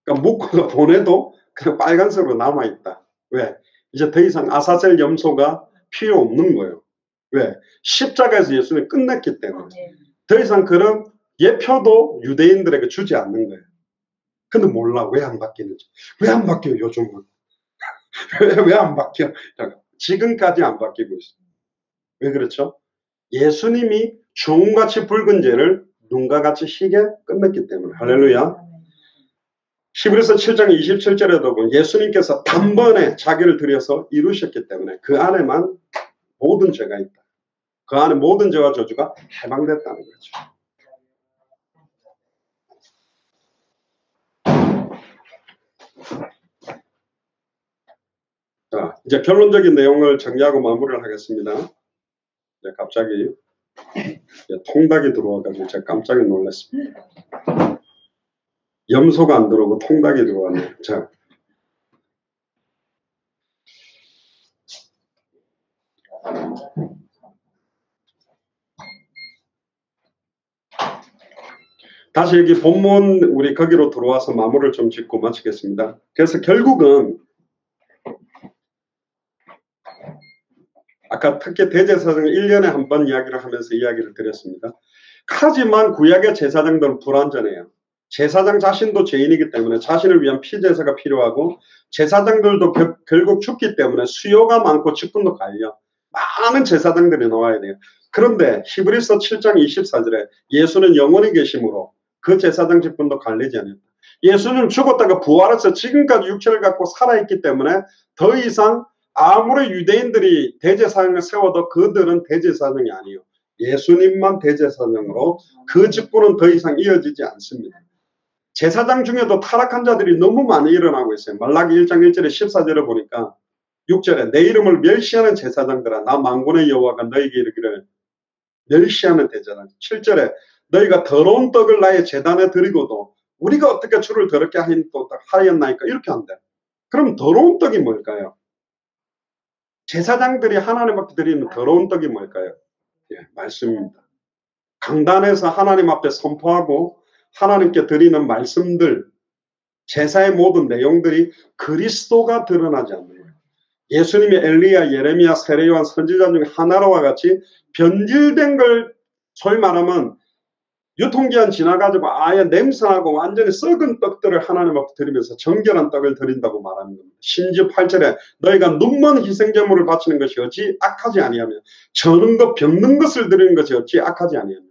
그러니까 묶어서 보내도 그냥 빨간색으로 남아있다. 왜? 이제 더 이상 아사셀 염소가 필요 없는 거예요. 왜? 십자가에서 예수님이 끝냈기 때문에. 더 이상 그런 예표도 유대인들에게 주지 않는 거예요. 근데 몰라. 왜 안 바뀌는지. 왜 안 바뀌어요, 요즘은? 왜 안 바뀌어? 지금까지 안 바뀌고 있어요. 왜 그렇죠? 예수님이 주홍같이 붉은 죄를 눈과 같이 희게 끝냈기 때문에. 할렐루야. 히브리서 7장 27절에도 보면 예수님께서 단번에 자기를 들여서 이루셨기 때문에 그 안에만 모든 죄가 있다. 그 안에 모든 죄와 저주가 해방됐다는 거죠. 자, 이제 결론적인 내용을 정리하고 마무리를 하겠습니다. 이제 갑자기 통닭이 들어와가지고 제가 깜짝 놀랐습니다. 염소가 안 들어오고 통닭이 들어왔네요. 자, 다시 여기 본문 우리 거기로 들어와서 마무리를 좀 짓고 마치겠습니다. 그래서 결국은 아까 특히 대제사장을 1년에 한 번 이야기를 하면서 이야기를 드렸습니다. 하지만 구약의 제사장들은 불완전해요. 제사장 자신도 죄인이기 때문에 자신을 위한 피제사가 필요하고 제사장들도 결국 죽기 때문에 수요가 많고 직분도 갈려 많은 제사장들이 나와야 돼요. 그런데 히브리서 7장 24절에 예수는 영원히 계심으로 그 제사장 직분도 갈리지 않았다. 예수님 죽었다가 부활해서 지금까지 육체를 갖고 살아있기 때문에 더 이상 아무리 유대인들이 대제사장을 세워도 그들은 대제사장이 아니에요. 예수님만 대제사장으로 그 직분은 더 이상 이어지지 않습니다. 제사장 중에도 타락한 자들이 너무 많이 일어나고 있어요. 말라기 1장 1절에 14절에 보니까 6절에 내 이름을 멸시하는 제사장들아 나 만군의 여호와가 너에게 이르기를 멸시하는 대제사장. 7절에 너희가 더러운 떡을 나의 제단에 드리고도 우리가 어떻게 주를 더럽게 하였나이까 이렇게 한대. 그럼 더러운 떡이 뭘까요? 제사장들이 하나님 앞에 드리는 더러운 떡이 뭘까요? 예, 말씀입니다. 강단에서 하나님 앞에 선포하고 하나님께 드리는 말씀들, 제사의 모든 내용들이 그리스도가 드러나지 않는 거예요. 예수님이 엘리야, 예레미야, 세례요한 선지자 중에 하나로와 같이 변질된 걸 소위 말하면 유통기한 지나가지고 아예 냄새나고 완전히 썩은 떡들을 하나님 앞에 드리면서 정결한 떡을 드린다고 말하는 겁니다. 심지어 8절에 너희가 눈먼 희생제물을 바치는 것이 어찌 악하지 아니하며 저는 것 병든 것을 드리는 것이 어찌 악하지 아니하며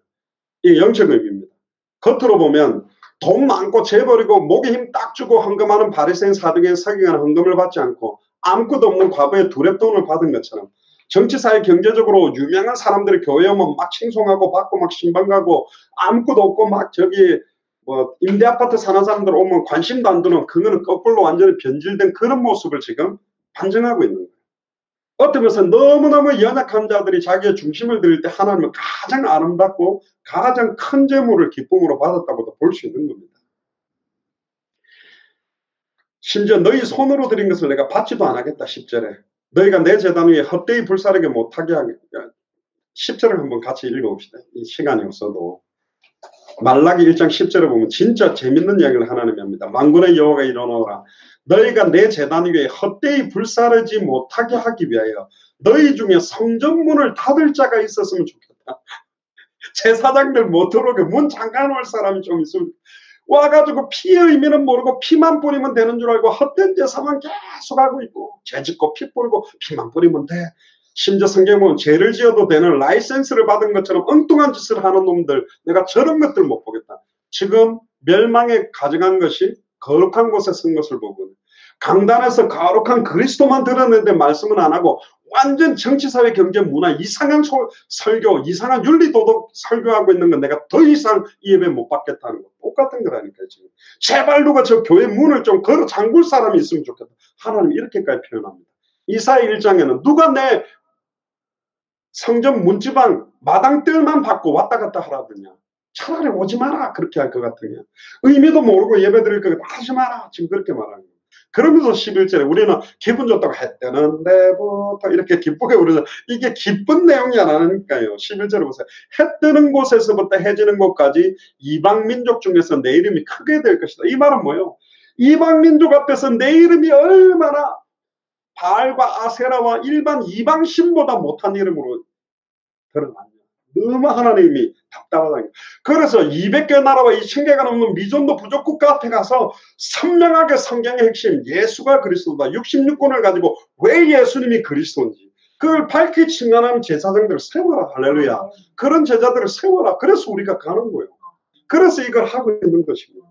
이게 영적 의미입니다. 겉으로 보면 돈 많고 재벌이고 목에 힘 딱 주고 헌금하는 바리새인 사두개인 서기관은 헌금을 받지 않고 아무것도 없는 과거에 두랩돈을 받은 것처럼 정치사회 경제적으로 유명한 사람들이 교회 오면 막 칭송하고 받고 막 신방 가고 아무것도 없고 막 저기 뭐 임대 아파트 사는 사람들 오면 관심도 안 두는 그거는 거꾸로 완전히 변질된 그런 모습을 지금 반증하고 있는 거예요. 어떤 것은 너무너무 연약한 자들이 자기의 중심을 드릴 때 하나님은 가장 아름답고 가장 큰 재물을 기쁨으로 받았다고도 볼 수 있는 겁니다. 심지어 너희 손으로 드린 것을 내가 받지도 안 하겠다. 10절에 너희가 내 제단 위에 헛되이 불사르게 못하게 하겠다. 10절을 한번 같이 읽어봅시다. 이 시간이 없어도 말라기 1장 10절에 보면 진짜 재밌는 이야기를 하나님이 합니다. 만군의 여호와가 이르노라 너희가 내 제단 위에 헛되이 불사르지 못하게 하기 위하여 너희 중에 성전문을 닫을 자가 있었으면 좋겠다. 제사장들 못 들어오게 문 잠가놓을 사람이 좀 있으면 와가지고 피의 의미는 모르고 피만 뿌리면 되는 줄 알고 헛된 제사만 계속 하고 있고 죄 짓고 피 뿌리고 피만 뿌리면 돼. 심지어 성경에 보면 죄를 지어도 되는 라이센스를 받은 것처럼 엉뚱한 짓을 하는 놈들 내가 저런 것들 못 보겠다. 지금 멸망에 가져간 것이 거룩한 곳에 쓴 것을 보고 강단에서 거룩한 그리스도만 드러냈는데 말씀은 안 하고 완전 정치사회 경제 문화 이상한 설교 이상한 윤리도덕 설교하고 있는 건 내가 더 이상 이 예배 못 받겠다는 거 똑같은 거라니까 지금. 제발 누가 저 교회 문을 좀 걸어 잠글 사람이 있으면 좋겠다. 하나님 이렇게까지 표현합니다. 이사야 1장에는 누가 내 성전 문지방 마당뜰만 받고 왔다 갔다 하라더냐. 차라리 오지 마라. 그렇게 할 것 같으냐. 의미도 모르고 예배 드릴 거 하지 마라. 지금 그렇게 말하는 거예요. 그러면서 11절에 우리는 기분 좋다고 해 뜨는 데부터 이렇게 기쁘게 우리는 이게 기쁜 내용이 아니니까요. 11절에 보세요. 해 뜨는 곳에서부터 해 지는 곳까지 이방 민족 중에서 내 이름이 크게 될 것이다. 이 말은 뭐예요? 이방 민족 앞에서 내 이름이 얼마나 바알과 아세라와 일반 이방 신보다 못한 이름으로 드러납니다. 너무 하나님이 답답하다. 그래서 200개 나라와 2000개가 넘는 미존도 부족 국가 앞에 가서 선명하게 성경의 핵심 예수가 그리스도다. 66권을 가지고 왜 예수님이 그리스도인지 그걸 밝히 증언하는 제사장들을 세워라. 할렐루야. 그런 제자들을 세워라. 그래서 우리가 가는 거예요. 그래서 이걸 하고 있는 것입니다.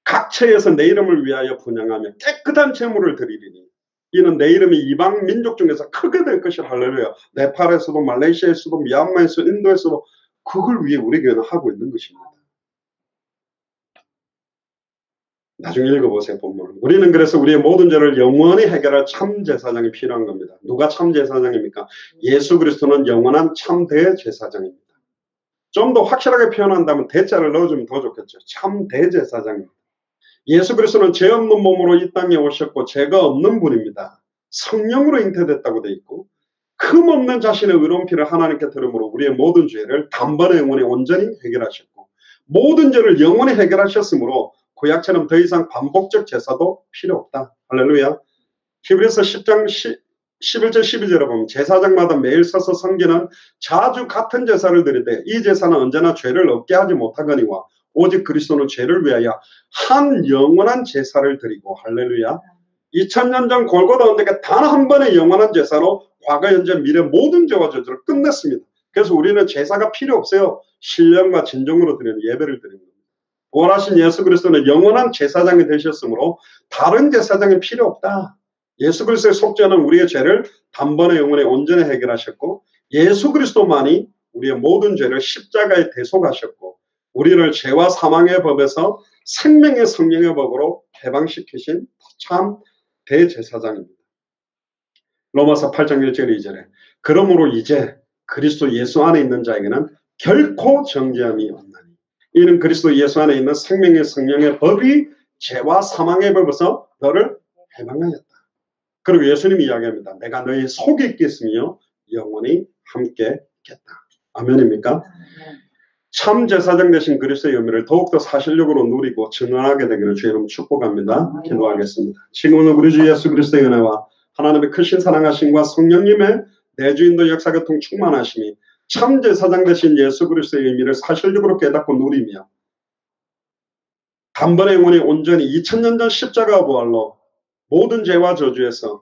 각처에서 내 이름을 위하여 분양하며 깨끗한 제물을 드리리니 이는 내 이름이 이방 민족 중에서 크게 될 것이라. 할렐루야. 네팔에서도 말레이시아에서도 미얀마에서도 인도에서도 그걸 위해 우리 교회는 하고 있는 것입니다. 나중에 읽어보세요. 본문을. 우리는 그래서 우리의 모든 죄를 영원히 해결할 참 제사장이 필요한 겁니다. 누가 참 제사장입니까? 예수 그리스도는 영원한 참 대제사장입니다. 좀 더 확실하게 표현한다면 대자를 넣어주면 더 좋겠죠. 참 대제사장입니다. 예수 그리스도는 죄 없는 몸으로 이 땅에 오셨고 죄가 없는 분입니다. 성령으로 잉태됐다고 돼 있고 흠 없는 자신의 의로운 피를 하나님께 들음으로 우리의 모든 죄를 단번에 영원히 온전히 해결하셨고 모든 죄를 영원히 해결하셨으므로 구약처럼 더 이상 반복적 제사도 필요 없다. 할렐루야. 히브리서 10장 11절 12절에 보면 제사장마다 매일 서서 섬기는 자주 같은 제사를 드리되 이 제사는 언제나 죄를 없게 하지 못하거니와 오직 그리스도는 죄를 위하여 한 영원한 제사를 드리고 할렐루야. 2000년 전 골고다 언덕에 단 한 번의 영원한 제사로 과거 현재 미래 모든 죄와 저주를 끝냈습니다. 그래서 우리는 제사가 필요 없어요. 신령과 진정으로 드리는 예배를 드리는 겁니다. 부활하신 예수 그리스도는 영원한 제사장이 되셨으므로 다른 제사장이 필요 없다. 예수 그리스도의 속죄는 우리의 죄를 단번에 영원에 온전히 해결하셨고 예수 그리스도만이 우리의 모든 죄를 십자가에 대속하셨고 우리를 죄와 사망의 법에서 생명의 성령의 법으로 해방시키신 참 대제사장입니다. 로마서 8장 1절 2절에 그러므로 이제 그리스도 예수 안에 있는 자에게는 결코 정죄함이 없나니 이는 그리스도 예수 안에 있는 생명의 성령의 법이 죄와 사망의 법에서 너를 해방하였다. 그리고 예수님이 이야기합니다. 내가 너희 속에 있겠으며 영원히 함께 있겠다. 아멘입니까? 참 제사장 되신 그리스도의 의미를 더욱더 사실적으로 누리고 증언하게 되기를 주의 이름 축복합니다. 기도하겠습니다. 지금은 우리 주 예수 그리스도의 은혜와 하나님의 크신 사랑하심과 성령님의 내주인도 역사교통 충만하심이 참 제사장 되신 예수 그리스도의 의미를 사실적으로 깨닫고 누리며 단번에 영원히 온전히 2000년 전 십자가 부활로 모든 죄와 저주에서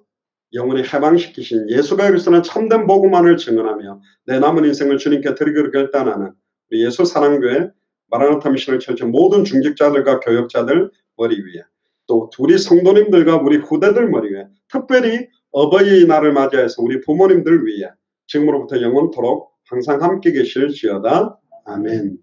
영원히 해방시키신 예수가 그리스도는 참된 복음만을 증언하며 내 남은 인생을 주님께 드리기로 결단하는 우리 예수 사랑교회 마라나타 미션을 철저 모든 중직자들과 교역자들 머리 위에 또 우리 성도님들과 우리 후대들 머리 위에 특별히 어버이날을 맞이해서 우리 부모님들 위에 지금으로부터 영원토록 항상 함께 계실지어다. 아멘.